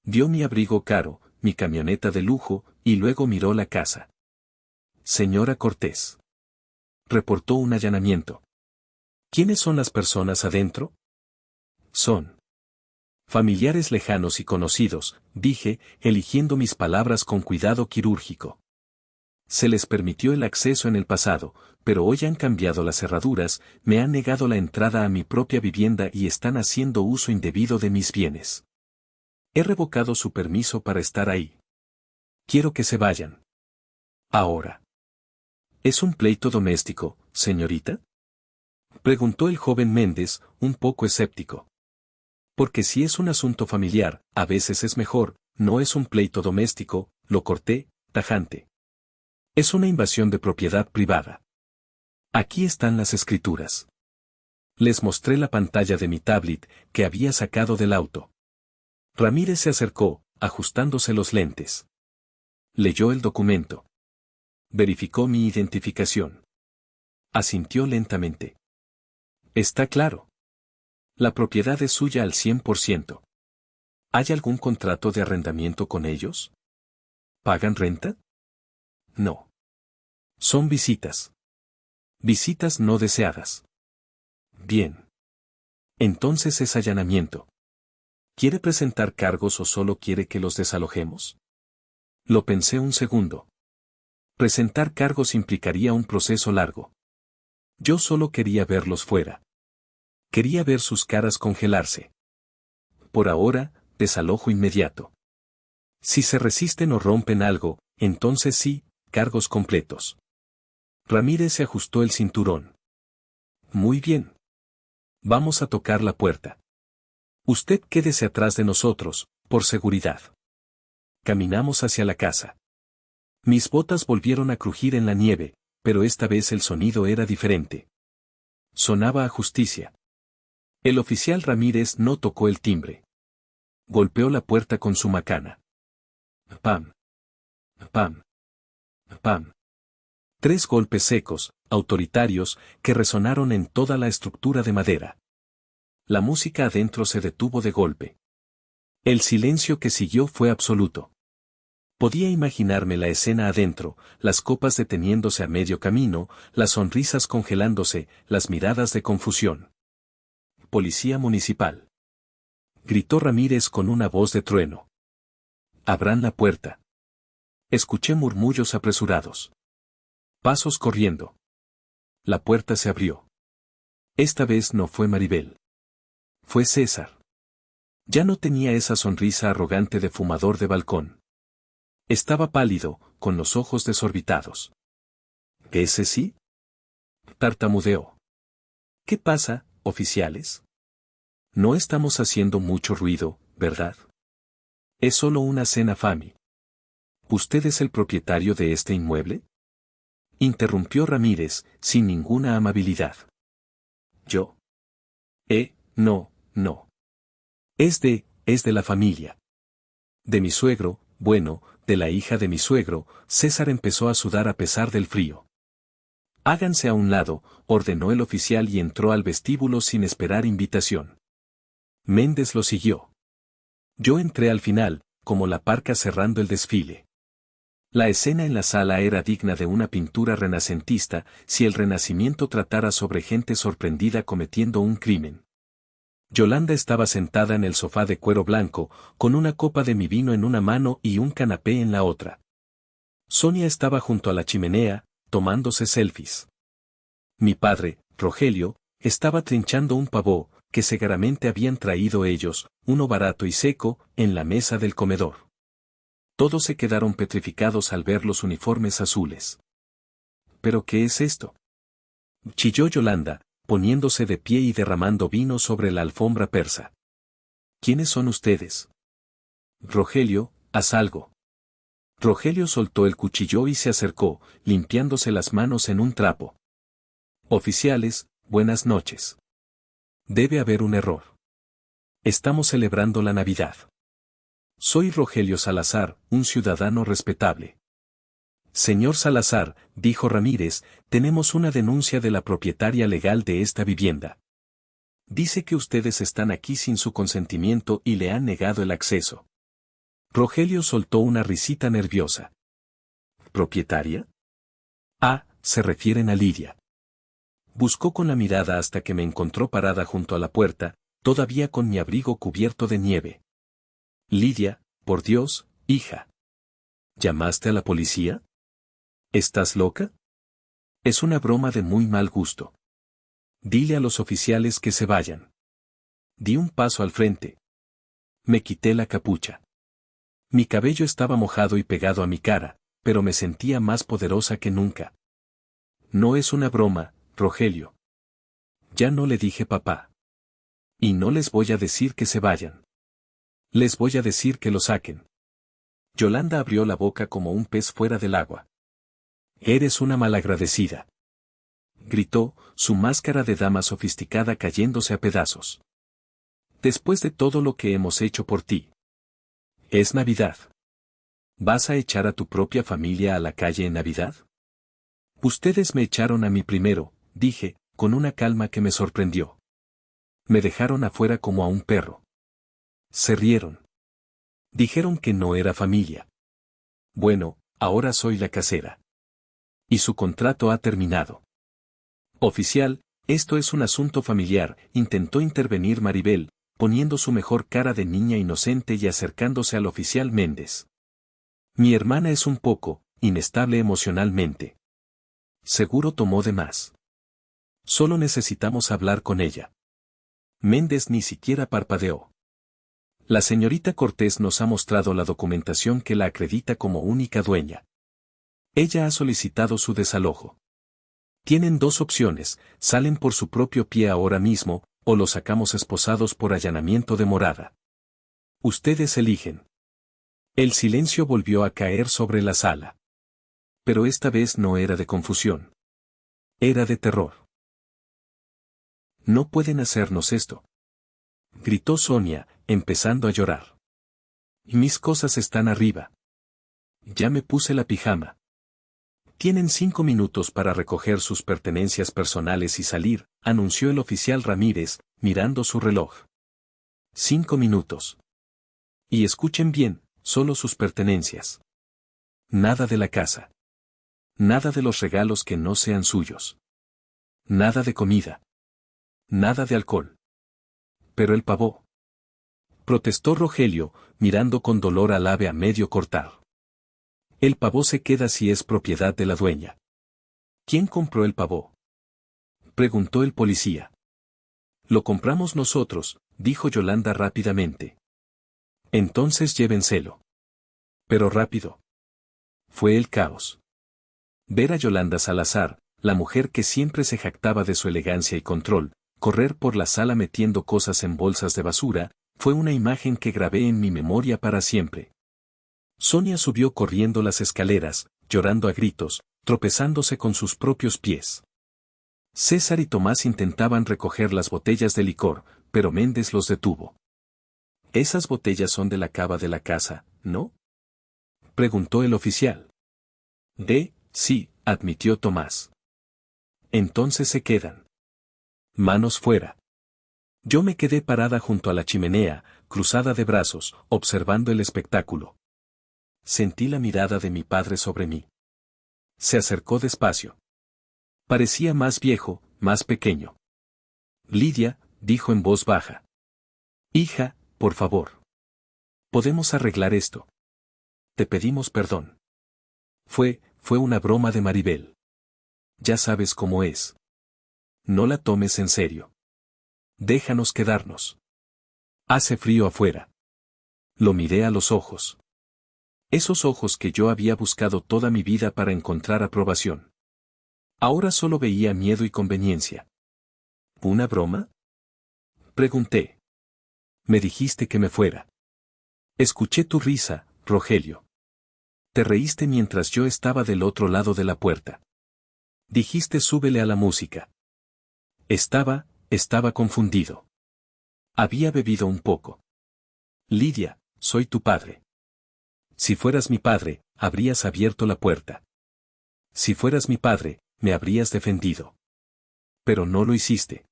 Vio mi abrigo caro, mi camioneta de lujo, y luego miró la casa. Señora Cortés. Reportó un allanamiento. ¿Quiénes son las personas adentro? Son familiares lejanos y conocidos, dije, eligiendo mis palabras con cuidado quirúrgico. Se les permitió el acceso en el pasado, pero hoy han cambiado las cerraduras, me han negado la entrada a mi propia vivienda y están haciendo uso indebido de mis bienes. He revocado su permiso para estar ahí. Quiero que se vayan. Ahora. ¿Es un pleito doméstico, señorita? Preguntó el joven Méndez, un poco escéptico. Porque si es un asunto familiar, a veces es mejor, no es un pleito doméstico, lo corté, tajante. Es una invasión de propiedad privada. Aquí están las escrituras. Les mostré la pantalla de mi tablet, que había sacado del auto. Ramírez se acercó, ajustándose los lentes. Leyó el documento. Verificó mi identificación. Asintió lentamente. Está claro. La propiedad es suya al 100%. ¿Hay algún contrato de arrendamiento con ellos? ¿Pagan renta? No. Son visitas. Visitas no deseadas. Bien. Entonces es allanamiento. ¿Quiere presentar cargos o solo quiere que los desalojemos? Lo pensé un segundo. Presentar cargos implicaría un proceso largo. Yo solo quería verlos fuera. Quería ver sus caras congelarse. por ahora, desalojo inmediato. Si se resisten o rompen algo, entonces sí, cargos completos. Ramírez se ajustó el cinturón. Muy bien. Vamos a tocar la puerta. Usted quédese atrás de nosotros, por seguridad. Caminamos hacia la casa. Mis botas volvieron a crujir en la nieve, pero esta vez el sonido era diferente. Sonaba a justicia. El oficial Ramírez no tocó el timbre. Golpeó la puerta con su macana. Pam. Pam. Pam. 3 golpes secos, autoritarios, que resonaron en toda la estructura de madera. La música adentro se detuvo de golpe. El silencio que siguió fue absoluto. Podía imaginarme la escena adentro, las copas deteniéndose a medio camino, las sonrisas congelándose, las miradas de confusión. Policía municipal. Gritó Ramírez con una voz de trueno. Abran la puerta. Escuché murmullos apresurados. Pasos corriendo. La puerta se abrió. Esta vez no fue Maribel. Fue César. Ya no tenía esa sonrisa arrogante de fumador de balcón. Estaba pálido, con los ojos desorbitados. ¿Ese sí? Tartamudeó. ¿Qué pasa, oficiales? No estamos haciendo mucho ruido, ¿verdad? Es solo una cena Fami. ¿Usted es el propietario de este inmueble? Interrumpió Ramírez, sin ninguna amabilidad. ¿Yo? No, no. Es de la familia. De mi suegro, bueno, de la hija de mi suegro. César empezó a sudar a pesar del frío. Háganse a un lado, ordenó el oficial y entró al vestíbulo sin esperar invitación. Méndez lo siguió. Yo entré al final, como la parca cerrando el desfile. La escena en la sala era digna de una pintura renacentista, si el Renacimiento tratara sobre gente sorprendida cometiendo un crimen. Yolanda estaba sentada en el sofá de cuero blanco, con una copa de mi vino en una mano y un canapé en la otra. Sonia estaba junto a la chimenea, tomándose selfies. Mi padre, Rogelio, estaba trinchando un pavó, que seguramente habían traído ellos, uno barato y seco, en la mesa del comedor. Todos se quedaron petrificados al ver los uniformes azules. ¿Pero qué es esto?, chilló Yolanda, poniéndose de pie y derramando vino sobre la alfombra persa. ¿Quiénes son ustedes? Rogelio, haz algo. Rogelio soltó el cuchillo y se acercó, limpiándose las manos en un trapo. Oficiales, buenas noches. Debe haber un error. Estamos celebrando la Navidad. Soy Rogelio Salazar, un ciudadano respetable. Señor Salazar, dijo Ramírez, tenemos una denuncia de la propietaria legal de esta vivienda. Dice que ustedes están aquí sin su consentimiento y le han negado el acceso. Rogelio soltó una risita nerviosa. ¿Propietaria? Ah, se refieren a Lidia. Buscó con la mirada hasta que me encontró parada junto a la puerta, todavía con mi abrigo cubierto de nieve. Lidia, por Dios, hija. ¿Llamaste a la policía? ¿Estás loca? Es una broma de muy mal gusto. Dile a los oficiales que se vayan. Di un paso al frente. Me quité la capucha. Mi cabello estaba mojado y pegado a mi cara, pero me sentía más poderosa que nunca. No es una broma, Rogelio. Ya no le dije papá. Y no les voy a decir que se vayan. Les voy a decir que lo saquen. Yolanda abrió la boca como un pez fuera del agua. Eres una malagradecida. Gritó, su máscara de dama sofisticada cayéndose a pedazos. Después de todo lo que hemos hecho por ti. Es Navidad. ¿Vas a echar a tu propia familia a la calle en Navidad? Ustedes me echaron a mí primero, dije, con una calma que me sorprendió. Me dejaron afuera como a un perro. Se rieron. Dijeron que no era familia. Bueno, ahora soy la casera. Y su contrato ha terminado. Oficial, esto es un asunto familiar, intentó intervenir Maribel, poniendo su mejor cara de niña inocente y acercándose al oficial Méndez. Mi hermana es un poco inestable emocionalmente. Seguro tomó de más. Solo necesitamos hablar con ella. Méndez ni siquiera parpadeó. La señorita Cortés nos ha mostrado la documentación que la acredita como única dueña. Ella ha solicitado su desalojo. Tienen dos opciones: salen por su propio pie ahora mismo, o los sacamos esposados por allanamiento de morada. Ustedes eligen. El silencio volvió a caer sobre la sala. Pero esta vez no era de confusión. Era de terror. No pueden hacernos esto, gritó Sonia, empezando a llorar. Mis cosas están arriba. Ya me puse la pijama. Tienen 5 minutos para recoger sus pertenencias personales y salir, anunció el oficial Ramírez, mirando su reloj. 5 minutos. Y escuchen bien, solo sus pertenencias. Nada de la casa. Nada de los regalos que no sean suyos. Nada de comida. Nada de alcohol. Pero el pavo, protestó Rogelio, mirando con dolor al ave a medio cortar. El pavo se queda si es propiedad de la dueña. ¿Quién compró el pavo?, preguntó el policía. Lo compramos nosotros, dijo Yolanda rápidamente. Entonces llévenselo. Pero rápido. Fue el caos. Ver a Yolanda Salazar, la mujer que siempre se jactaba de su elegancia y control, correr por la sala metiendo cosas en bolsas de basura, fue una imagen que grabé en mi memoria para siempre. Sonia subió corriendo las escaleras, llorando a gritos, tropezándose con sus propios pies. César y Tomás intentaban recoger las botellas de licor, pero Méndez los detuvo. «Esas botellas son de la cava de la casa, ¿no?», preguntó el oficial. Sí», admitió Tomás. «Entonces se quedan. Manos fuera». Yo me quedé parada junto a la chimenea, cruzada de brazos, observando el espectáculo. Sentí la mirada de mi padre sobre mí. Se acercó despacio. Parecía más viejo, más pequeño. «Lidia», dijo en voz baja. «Hija, por favor. Podemos arreglar esto. Te pedimos perdón. Fue una broma de Maribel. Ya sabes cómo es. No la tomes en serio. Déjanos quedarnos. Hace frío afuera». Lo miré a los ojos. Esos ojos que yo había buscado toda mi vida para encontrar aprobación. Ahora solo veía miedo y conveniencia. ¿Una broma?, pregunté. Me dijiste que me fuera. Escuché tu risa, Rogelio. Te reíste mientras yo estaba del otro lado de la puerta. Dijiste súbele a la música. Estaba confundido. Había bebido un poco. Lidia, soy tu padre. Si fueras mi padre, habrías abierto la puerta. Si fueras mi padre, me habrías defendido. Pero no lo hiciste.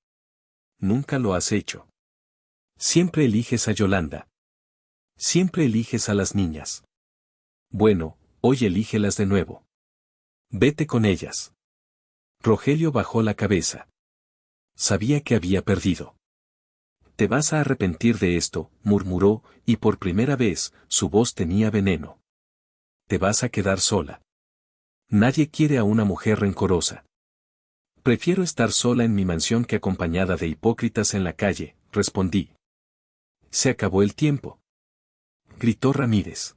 Nunca lo has hecho. Siempre eliges a Yolanda. Siempre eliges a las niñas. Bueno, hoy elígelas de nuevo. Vete con ellas. Rogelio bajó la cabeza. Sabía que había perdido. Te vas a arrepentir de esto, murmuró, y por primera vez, su voz tenía veneno. Te vas a quedar sola. Nadie quiere a una mujer rencorosa. Prefiero estar sola en mi mansión que acompañada de hipócritas en la calle, respondí. Se acabó el tiempo, gritó Ramírez.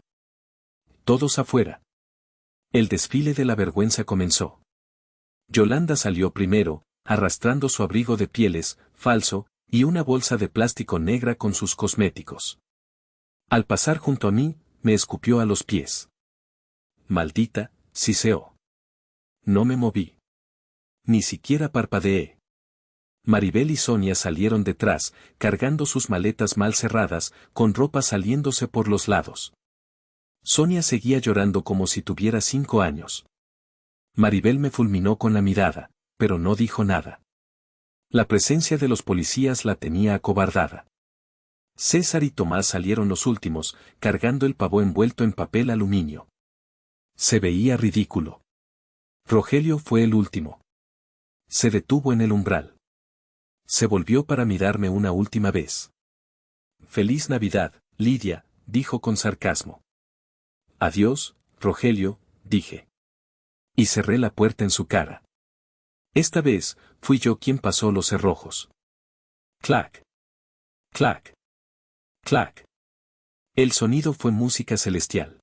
Todos afuera. El desfile de la vergüenza comenzó. Yolanda salió primero, arrastrando su abrigo de pieles, falso, y una bolsa de plástico negra con sus cosméticos. Al pasar junto a mí, me escupió a los pies. Maldita, siseó. No me moví. Ni siquiera parpadeé. Maribel y Sonia salieron detrás, cargando sus maletas mal cerradas, con ropa saliéndose por los lados. Sonia seguía llorando como si tuviera 5 años. Maribel me fulminó con la mirada, pero no dijo nada. La presencia de los policías la tenía acobardada. César y Tomás salieron los últimos, cargando el pavo envuelto en papel aluminio. Se veía ridículo. Rogelio fue el último. Se detuvo en el umbral. Se volvió para mirarme una última vez. «Feliz Navidad, Lidia», dijo con sarcasmo. «Adiós, Rogelio», dije. Y cerré la puerta en su cara. Esta vez, fui yo quien pasó los cerrojos. Clac. Clac. Clac. El sonido fue música celestial.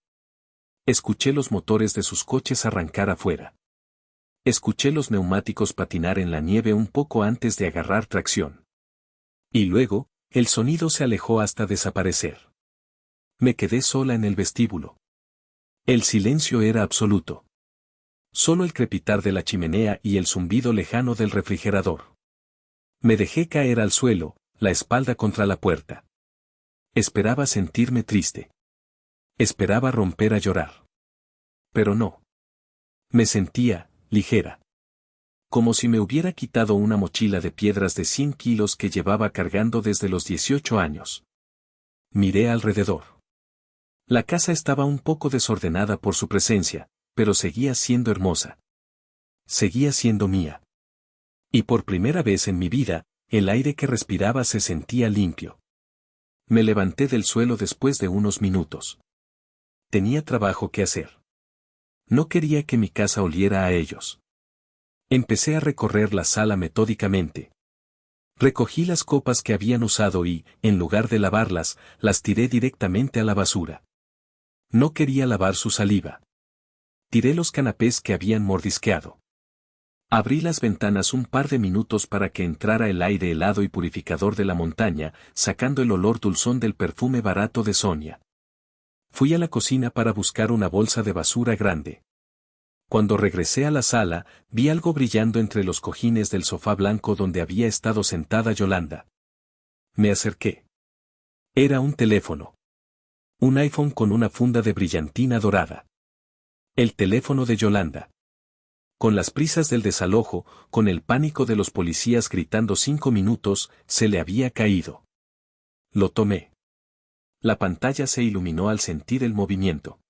Escuché los motores de sus coches arrancar afuera. Escuché los neumáticos patinar en la nieve un poco antes de agarrar tracción. Y luego, el sonido se alejó hasta desaparecer. Me quedé sola en el vestíbulo. El silencio era absoluto. Solo el crepitar de la chimenea y el zumbido lejano del refrigerador. Me dejé caer al suelo, la espalda contra la puerta. Esperaba sentirme triste. Esperaba romper a llorar. Pero no. Me sentía, ligera. Como si me hubiera quitado una mochila de piedras de 100 kilos que llevaba cargando desde los 18 años. Miré alrededor. La casa estaba un poco desordenada por su presencia, pero seguía siendo hermosa. Seguía siendo mía. Y por primera vez en mi vida, el aire que respiraba se sentía limpio. Me levanté del suelo después de unos minutos. Tenía trabajo que hacer. No quería que mi casa oliera a ellos. Empecé a recorrer la sala metódicamente. Recogí las copas que habían usado y, en lugar de lavarlas, las tiré directamente a la basura. No quería lavar su saliva. Tiré los canapés que habían mordisqueado. Abrí las ventanas un par de minutos para que entrara el aire helado y purificador de la montaña, sacando el olor dulzón del perfume barato de Sonia. Fui a la cocina para buscar una bolsa de basura grande. Cuando regresé a la sala, vi algo brillando entre los cojines del sofá blanco donde había estado sentada Yolanda. Me acerqué. Era un teléfono. Un iPhone con una funda de brillantina dorada. El teléfono de Yolanda. Con las prisas del desalojo, con el pánico de los policías gritando 5 minutos, se le había caído. Lo tomé. La pantalla se iluminó al sentir el movimiento.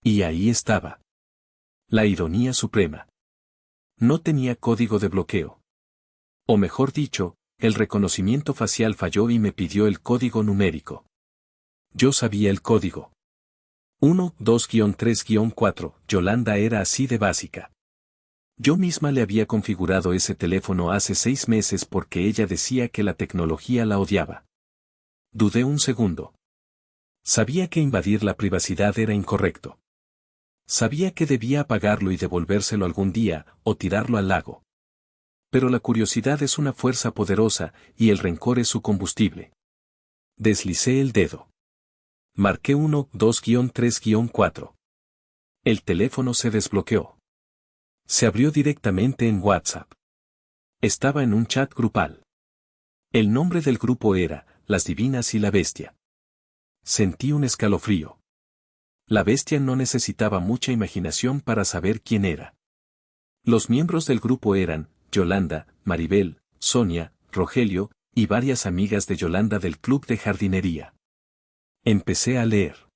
Y ahí estaba. La ironía suprema. No tenía código de bloqueo. O mejor dicho, el reconocimiento facial falló y me pidió el código numérico. Yo sabía el código. 1, 2-3, 4, Yolanda era así de básica. Yo misma le había configurado ese teléfono hace 6 meses porque ella decía que la tecnología la odiaba. Dudé un segundo. Sabía que invadir la privacidad era incorrecto. Sabía que debía apagarlo y devolvérselo algún día, o tirarlo al lago. Pero la curiosidad es una fuerza poderosa, y el rencor es su combustible. Deslicé el dedo. Marqué 1, 2-3, 4. El teléfono se desbloqueó. Se abrió directamente en WhatsApp. Estaba en un chat grupal. El nombre del grupo era, Las Divinas y la Bestia. Sentí un escalofrío. La bestia no necesitaba mucha imaginación para saber quién era. Los miembros del grupo eran, Yolanda, Maribel, Sonia, Rogelio, y varias amigas de Yolanda del club de jardinería. Empecé a leer.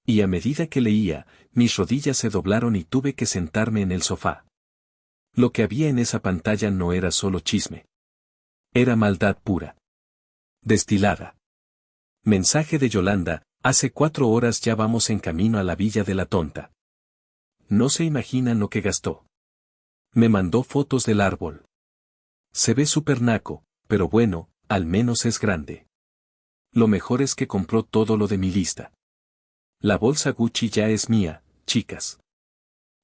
Y a medida que leía, mis rodillas se doblaron y tuve que sentarme en el sofá. Lo que había en esa pantalla no era solo chisme. Era maldad pura. Destilada. Mensaje de Yolanda, hace 4 horas ya vamos en camino a la Villa de la Tonta. No se imaginan lo que gastó. Me mandó fotos del árbol. Se ve súper naco, pero bueno, al menos es grande. Lo mejor es que compró todo lo de mi lista. La bolsa Gucci ya es mía, chicas.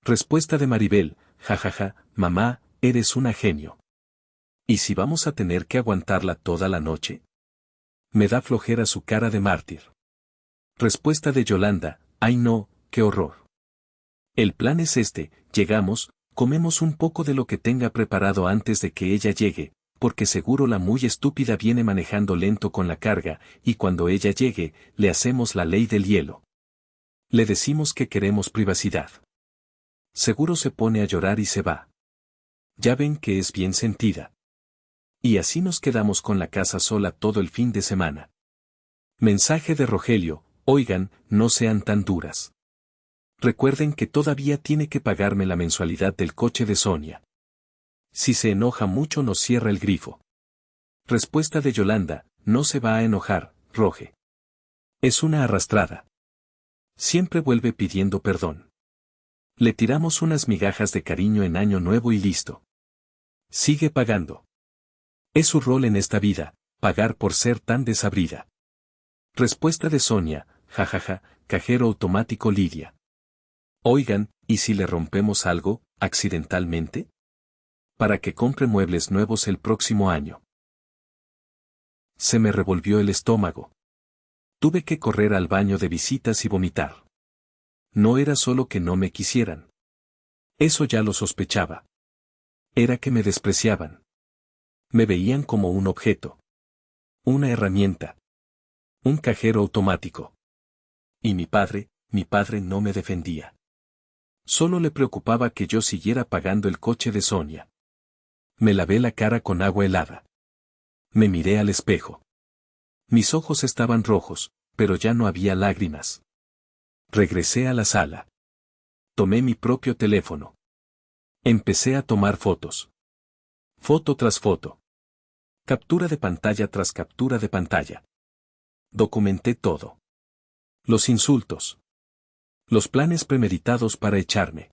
Respuesta de Maribel, jajaja, mamá, eres una genio. ¿Y si vamos a tener que aguantarla toda la noche? Me da flojera su cara de mártir. Respuesta de Yolanda, ay no, qué horror. El plan es este, llegamos, comemos un poco de lo que tenga preparado antes de que ella llegue, porque seguro la muy estúpida viene manejando lento con la carga, y cuando ella llegue, le hacemos la ley del hielo. Le decimos que queremos privacidad. Seguro se pone a llorar y se va. Ya ven que es bien sentida. Y así nos quedamos con la casa sola todo el fin de semana. Mensaje de Rogelio, oigan, no sean tan duras. Recuerden que todavía tiene que pagarme la mensualidad del coche de Sonia. Si se enoja mucho nos cierra el grifo. Respuesta de Yolanda, no se va a enojar, Roge. Es una arrastrada. Siempre vuelve pidiendo perdón. Le tiramos unas migajas de cariño en Año Nuevo y listo. Sigue pagando. Es su rol en esta vida, pagar por ser tan desabrida. Respuesta de Sonia, jajaja, cajero automático Lidia. Oigan, ¿y si le rompemos algo, accidentalmente? Para que compre muebles nuevos el próximo año. Se me revolvió el estómago. Tuve que correr al baño de visitas y vomitar. No era solo que no me quisieran. Eso ya lo sospechaba. Era que me despreciaban. Me veían como un objeto. Una herramienta. Un cajero automático. Y mi padre no me defendía. Solo le preocupaba que yo siguiera pagando el coche de Sonia. Me lavé la cara con agua helada. Me miré al espejo. Mis ojos estaban rojos, pero ya no había lágrimas. Regresé a la sala. Tomé mi propio teléfono. Empecé a tomar fotos. Foto tras foto. Captura de pantalla tras captura de pantalla. Documenté todo. Los insultos. Los planes premeditados para echarme.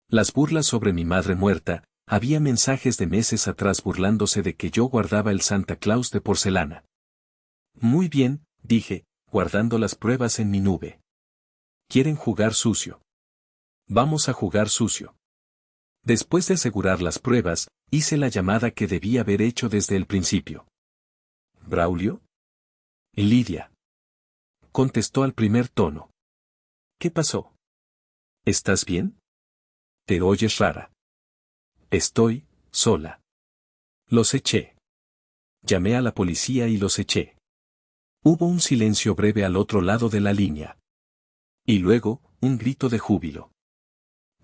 Las burlas sobre mi madre muerta, había mensajes de meses atrás burlándose de que yo guardaba el Santa Claus de porcelana. Muy bien, dije, guardando las pruebas en mi nube. ¿Quieren jugar sucio? Vamos a jugar sucio. Después de asegurar las pruebas, hice la llamada que debía haber hecho desde el principio. ¿Braulio? Lidia. Contestó al primer tono. ¿Qué pasó? ¿Estás bien? Te oyes rara. Estoy sola. Los eché. Llamé a la policía y los eché. Hubo un silencio breve al otro lado de la línea. Y luego, un grito de júbilo.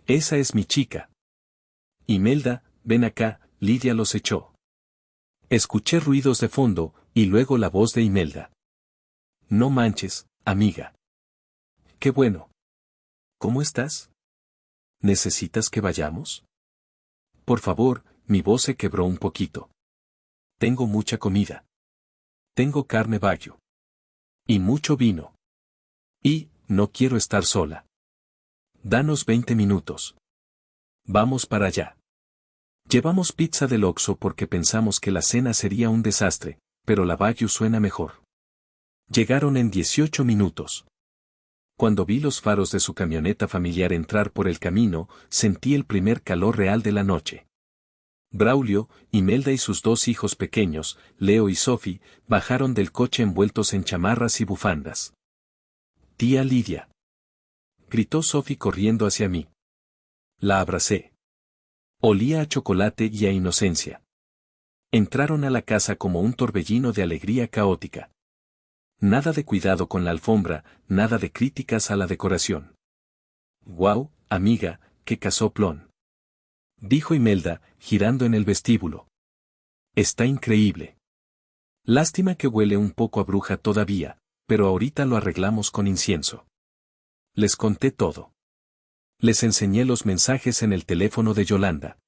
Esa es mi chica. Imelda, ven acá, Lidia los echó. Escuché ruidos de fondo, y luego la voz de Imelda. No manches, amiga. Qué bueno. ¿Cómo estás? ¿Necesitas que vayamos? Por favor, mi voz se quebró un poquito. Tengo mucha comida. Tengo carne bayo. Y mucho vino. Y, no quiero estar sola. Danos 20 minutos. Vamos para allá. Llevamos pizza del Oxxo porque pensamos que la cena sería un desastre, pero la Baguio suena mejor. Llegaron en 18 minutos. Cuando vi los faros de su camioneta familiar entrar por el camino, sentí el primer calor real de la noche. Braulio, Imelda y sus dos hijos pequeños, Leo y Sophie, bajaron del coche envueltos en chamarras y bufandas. Tía Lidia. Gritó Sophie corriendo hacia mí. La abracé. Olía a chocolate y a inocencia. Entraron a la casa como un torbellino de alegría caótica. Nada de cuidado con la alfombra, nada de críticas a la decoración. «Guau, amiga, qué casoplón», dijo Imelda, girando en el vestíbulo. «Está increíble. Lástima que huele un poco a bruja todavía, pero ahorita lo arreglamos con incienso». Les conté todo. Les enseñé los mensajes en el teléfono de Yolanda.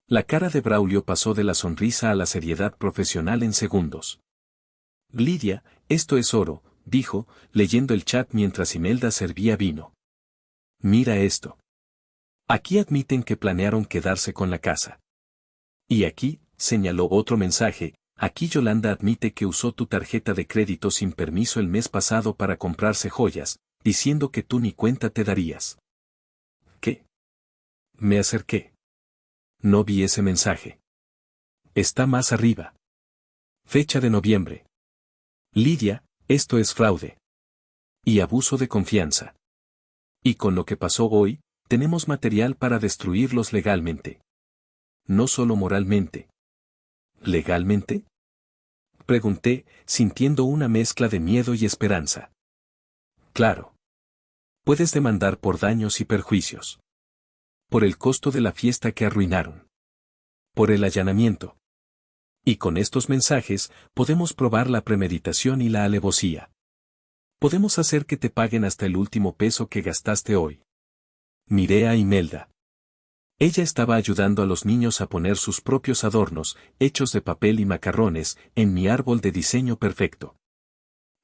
La cara de Braulio pasó de la sonrisa a la seriedad profesional en segundos. «Lidia, esto es oro», dijo, leyendo el chat mientras Imelda servía vino. «Mira esto. Aquí admiten que planearon quedarse con la casa. Y aquí», señaló otro mensaje, «aquí Yolanda admite que usó tu tarjeta de crédito sin permiso el mes pasado para comprarse joyas, diciendo que tú ni cuenta te darías». ¿Qué? Me acerqué. No vi ese mensaje. Está más arriba. Fecha de noviembre. Lidia, esto es fraude. Y abuso de confianza. Y con lo que pasó hoy, tenemos material para destruirlos legalmente. No solo moralmente. ¿Legalmente? Pregunté, sintiendo una mezcla de miedo y esperanza. Claro. Puedes demandar por daños y perjuicios. Por el costo de la fiesta que arruinaron. Por el allanamiento. Y con estos mensajes, podemos probar la premeditación y la alevosía. Podemos hacer que te paguen hasta el último peso que gastaste hoy. Miré a Imelda. Ella estaba ayudando a los niños a poner sus propios adornos, hechos de papel y macarrones, en mi árbol de diseño perfecto.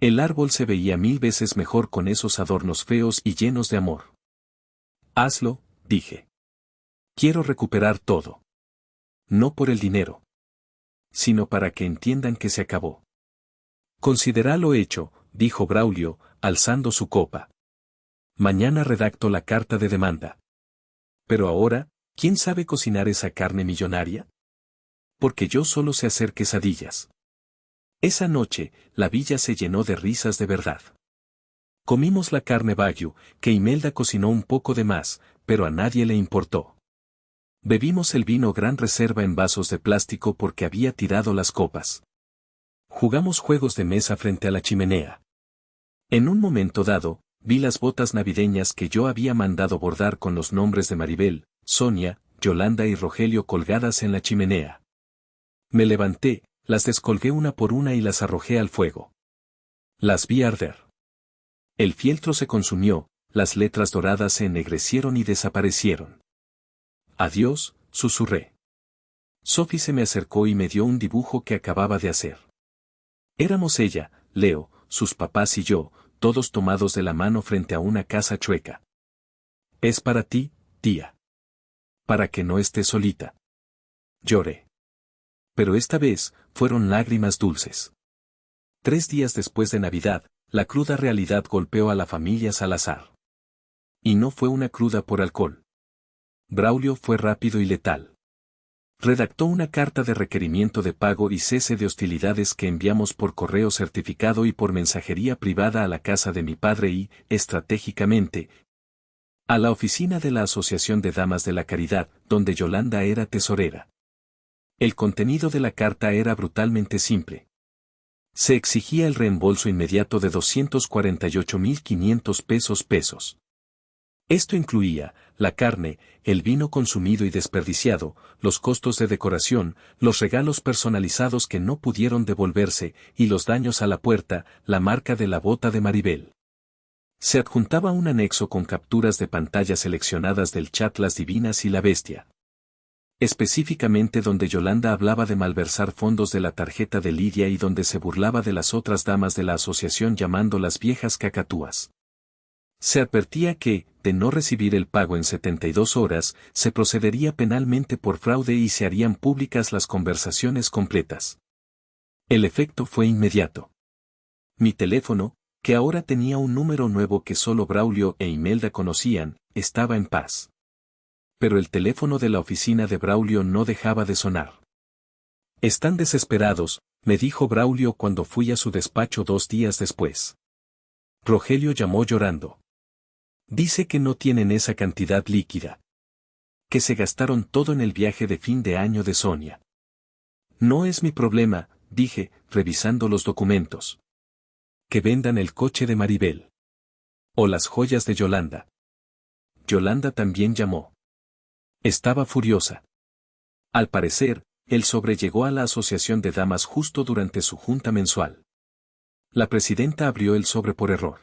El árbol se veía 1000 veces mejor con esos adornos feos y llenos de amor. Hazlo, dije. Quiero recuperar todo. No por el dinero, sino para que entiendan que se acabó. Considera lo hecho, dijo Braulio, alzando su copa. Mañana redacto la carta de demanda. Pero ahora, ¿quién sabe cocinar esa carne millonaria? Porque yo solo sé hacer quesadillas. Esa noche, la villa se llenó de risas de verdad. Comimos la carne Wagyu, que Imelda cocinó un poco de más, pero a nadie le importó. Bebimos el vino Gran Reserva en vasos de plástico porque había tirado las copas. Jugamos juegos de mesa frente a la chimenea. En un momento dado, vi las botas navideñas que yo había mandado bordar con los nombres de Maribel, Sonia, Yolanda y Rogelio colgadas en la chimenea. Me levanté, las descolgué una por una y las arrojé al fuego. Las vi arder. El fieltro se consumió, las letras doradas se ennegrecieron y desaparecieron. Adiós, susurré. Sophie se me acercó y me dio un dibujo que acababa de hacer. Éramos ella, Leo, sus papás y yo, todos tomados de la mano frente a una casa chueca. Es para ti, tía. Para que no estés solita. Lloré. Pero esta vez, fueron lágrimas dulces. 3 días después de Navidad, la cruda realidad golpeó a la familia Salazar. Y no fue una cruda por alcohol. Braulio fue rápido y letal. Redactó una carta de requerimiento de pago y cese de hostilidades que enviamos por correo certificado y por mensajería privada a la casa de mi padre y, estratégicamente, a la oficina de la Asociación de Damas de la Caridad, donde Yolanda era tesorera. El contenido de la carta era brutalmente simple. Se exigía el reembolso inmediato de 248.500 pesos. Esto incluía la carne, el vino consumido y desperdiciado, los costos de decoración, los regalos personalizados que no pudieron devolverse, y los daños a la puerta, la marca de la bota de Maribel. Se adjuntaba un anexo con capturas de pantalla seleccionadas del chat Las Divinas y la Bestia. Específicamente donde Yolanda hablaba de malversar fondos de la tarjeta de Lidia y donde se burlaba de las otras damas de la asociación llamándolas viejas cacatúas. Se advertía que, de no recibir el pago en 72 horas, se procedería penalmente por fraude y se harían públicas las conversaciones completas. El efecto fue inmediato. Mi teléfono, que ahora tenía un número nuevo que solo Braulio e Imelda conocían, estaba en paz. Pero el teléfono de la oficina de Braulio no dejaba de sonar. «Están desesperados», me dijo Braulio cuando fui a su despacho 2 días después. Rogelio llamó llorando. Dice que no tienen esa cantidad líquida. Que se gastaron todo en el viaje de fin de año de Sonia. No es mi problema, dije, revisando los documentos. Que vendan el coche de Maribel. O las joyas de Yolanda. Yolanda también llamó. Estaba furiosa. Al parecer, el sobre llegó a la Asociación de Damas justo durante su junta mensual. La presidenta abrió el sobre por error.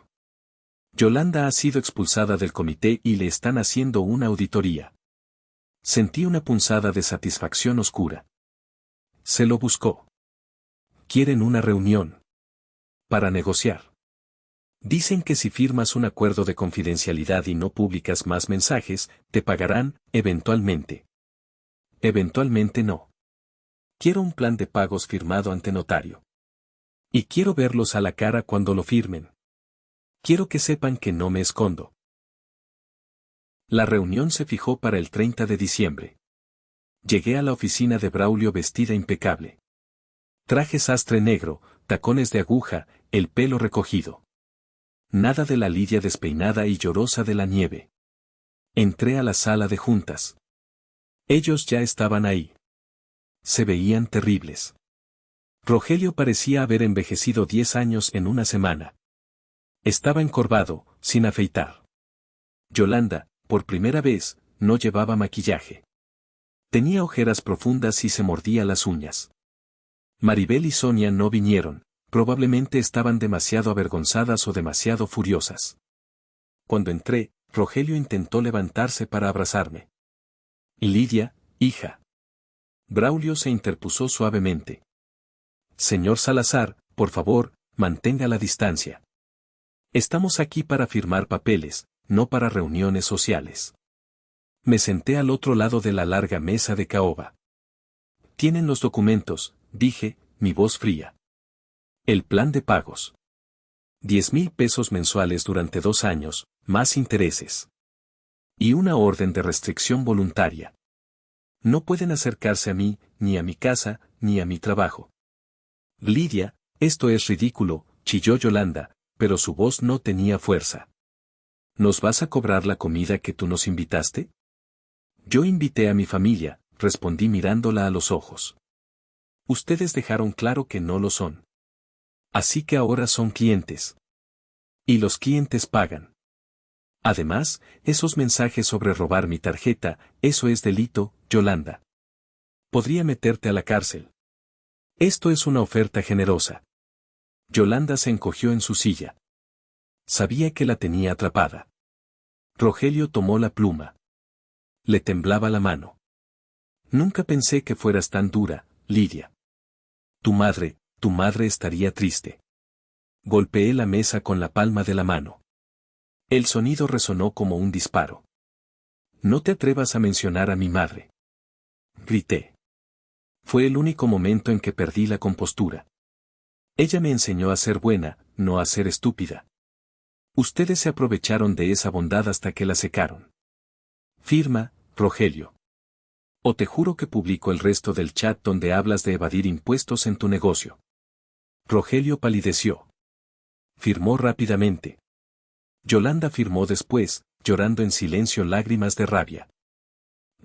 Yolanda ha sido expulsada del comité y le están haciendo una auditoría. Sentí una punzada de satisfacción oscura. Se lo buscó. Quieren una reunión. Para negociar. Dicen que si firmas un acuerdo de confidencialidad y no publicas más mensajes, te pagarán, eventualmente. Eventualmente no. Quiero un plan de pagos firmado ante notario. Y quiero verlos a la cara cuando lo firmen. Quiero que sepan que no me escondo. La reunión se fijó para el 30 de diciembre. Llegué a la oficina de Braulio vestida impecable. Traje sastre negro, tacones de aguja, el pelo recogido. Nada de la Lidia despeinada y llorosa de la nieve. Entré a la sala de juntas. Ellos ya estaban ahí. Se veían terribles. Rogelio parecía haber envejecido 10 años en una semana. Estaba encorvado, sin afeitar. Yolanda, por primera vez, no llevaba maquillaje. Tenía ojeras profundas y se mordía las uñas. Maribel y Sonia no vinieron, probablemente estaban demasiado avergonzadas o demasiado furiosas. Cuando entré, Rogelio intentó levantarse para abrazarme. Y Lidia, hija. Braulio se interpuso suavemente. Señor Salazar, por favor, mantenga la distancia. Estamos aquí para firmar papeles, no para reuniones sociales. Me senté al otro lado de la larga mesa de caoba. Tienen los documentos, dije, mi voz fría. El plan de pagos. 10,000 pesos mensuales durante 2 años, más intereses. Y una orden de restricción voluntaria. No pueden acercarse a mí, ni a mi casa, ni a mi trabajo. Lidia, esto es ridículo, chilló Yolanda, pero su voz no tenía fuerza. ¿Nos vas a cobrar la comida que tú nos invitaste? Yo invité a mi familia, respondí mirándola a los ojos. Ustedes dejaron claro que no lo son. Así que ahora son clientes. Y los clientes pagan. Además, esos mensajes sobre robar mi tarjeta, eso es delito, Yolanda. Podría meterte a la cárcel. Esto es una oferta generosa. Yolanda se encogió en su silla. Sabía que la tenía atrapada. Rogelio tomó la pluma. Le temblaba la mano. Nunca pensé que fueras tan dura, Lidia. Tu madre estaría triste. Golpeé la mesa con la palma de la mano. El sonido resonó como un disparo. No te atrevas a mencionar a mi madre. Grité. Fue el único momento en que perdí la compostura. Ella me enseñó a ser buena, no a ser estúpida. Ustedes se aprovecharon de esa bondad hasta que la secaron. Firma, Rogelio. O te juro que publico el resto del chat donde hablas de evadir impuestos en tu negocio. Rogelio palideció. Firmó rápidamente. Yolanda firmó después, llorando en silencio lágrimas de rabia.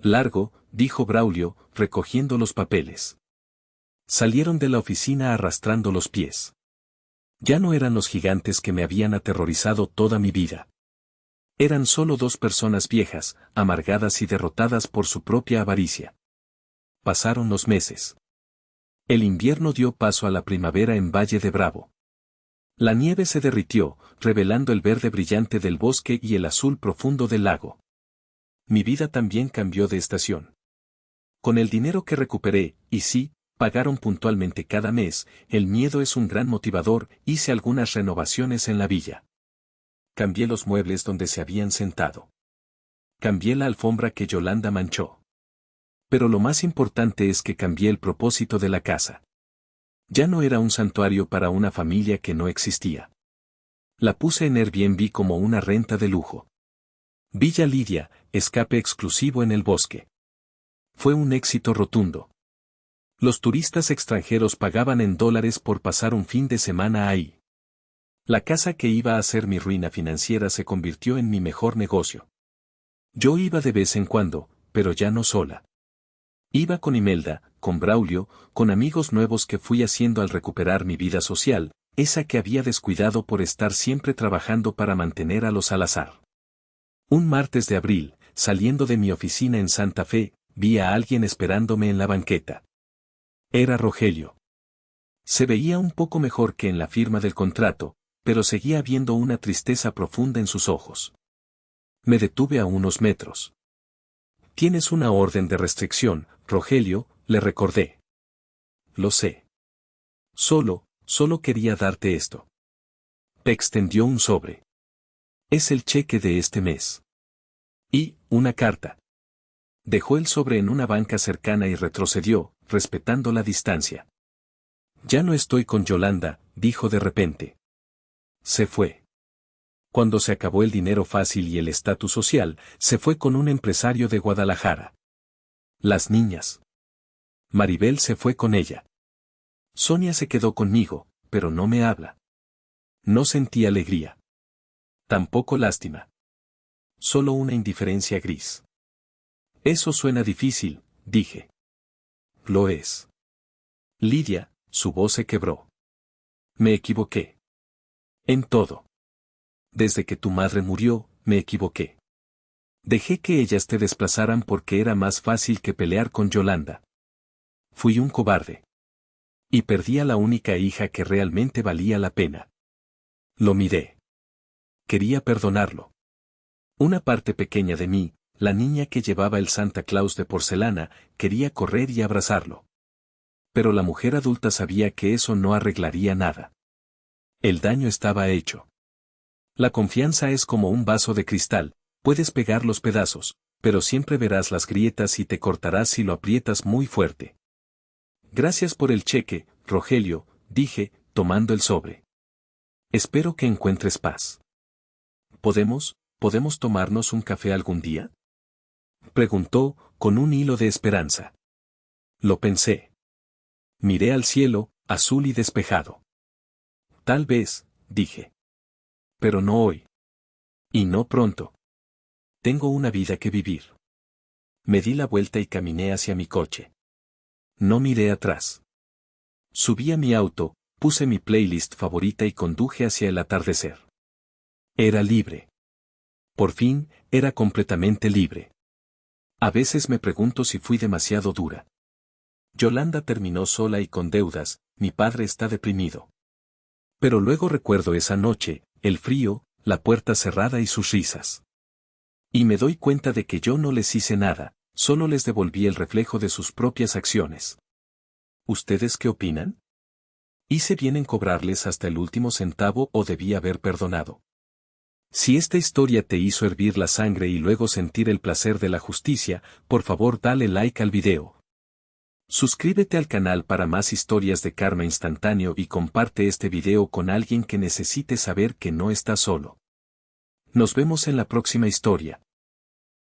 Largo, dijo Braulio, recogiendo los papeles. Salieron de la oficina arrastrando los pies. Ya no eran los gigantes que me habían aterrorizado toda mi vida. Eran solo 2 personas viejas, amargadas y derrotadas por su propia avaricia. Pasaron los meses. El invierno dio paso a la primavera en Valle de Bravo. La nieve se derritió, revelando el verde brillante del bosque y el azul profundo del lago. Mi vida también cambió de estación. Con el dinero que recuperé, y sí, pagaron puntualmente cada mes, el miedo es un gran motivador, hice algunas renovaciones en la villa. Cambié los muebles donde se habían sentado. Cambié la alfombra que Yolanda manchó. Pero lo más importante es que cambié el propósito de la casa. Ya no era un santuario para una familia que no existía. La puse en Airbnb como una renta de lujo. Villa Lidia, escape exclusivo en el bosque. Fue un éxito rotundo. Los turistas extranjeros pagaban en dólares por pasar un fin de semana ahí. La casa que iba a ser mi ruina financiera se convirtió en mi mejor negocio. Yo iba de vez en cuando, pero ya no sola. Iba con Imelda, con Braulio, con amigos nuevos que fui haciendo al recuperar mi vida social, esa que había descuidado por estar siempre trabajando para mantener a los Salazar. Un martes de abril, saliendo de mi oficina en Santa Fe, vi a alguien esperándome en la banqueta. Era Rogelio. Se veía un poco mejor que en la firma del contrato, pero seguía viendo una tristeza profunda en sus ojos. Me detuve a unos metros. Tienes una orden de restricción, Rogelio, le recordé. Lo sé. Solo quería darte esto. Te extendió un sobre. Es el cheque de este mes. Y, una carta. Dejó el sobre en una banca cercana y retrocedió, respetando la distancia. Ya no estoy con Yolanda, dijo de repente. Se fue. Cuando se acabó el dinero fácil y el estatus social, se fue con un empresario de Guadalajara. Las niñas. Maribel se fue con ella. Sonia se quedó conmigo, pero no me habla. No sentí alegría. Tampoco lástima. Solo una indiferencia gris. Eso suena difícil, dije. Lo es. Lidia, su voz se quebró. Me equivoqué. En todo. Desde que tu madre murió, me equivoqué. Dejé que ellas te desplazaran porque era más fácil que pelear con Yolanda. Fui un cobarde. Y perdí a la única hija que realmente valía la pena. Lo miré. Quería perdonarlo. Una parte pequeña de mí, la niña que llevaba el Santa Claus de porcelana, quería correr y abrazarlo. Pero la mujer adulta sabía que eso no arreglaría nada. El daño estaba hecho. La confianza es como un vaso de cristal, puedes pegar los pedazos, pero siempre verás las grietas y te cortarás si lo aprietas muy fuerte. Gracias por el cheque, Rogelio, dije, tomando el sobre. Espero que encuentres paz. ¿Podemos tomarnos un café algún día? Preguntó, con un hilo de esperanza. Lo pensé. Miré al cielo, azul y despejado. Tal vez, dije. Pero no hoy. Y no pronto. Tengo una vida que vivir. Me di la vuelta y caminé hacia mi coche. No miré atrás. Subí a mi auto, puse mi playlist favorita y conduje hacia el atardecer. Era libre. Por fin, era completamente libre. A veces me pregunto si fui demasiado dura. Yolanda terminó sola y con deudas, mi padre está deprimido. Pero luego recuerdo esa noche, el frío, la puerta cerrada y sus risas. Y me doy cuenta de que yo no les hice nada, solo les devolví el reflejo de sus propias acciones. ¿Ustedes qué opinan? ¿Hice bien en cobrarles hasta el último centavo o debí haber perdonado? Si esta historia te hizo hervir la sangre y luego sentir el placer de la justicia, por favor dale like al video. Suscríbete al canal para más historias de karma instantáneo y comparte este video con alguien que necesite saber que no está solo. Nos vemos en la próxima historia.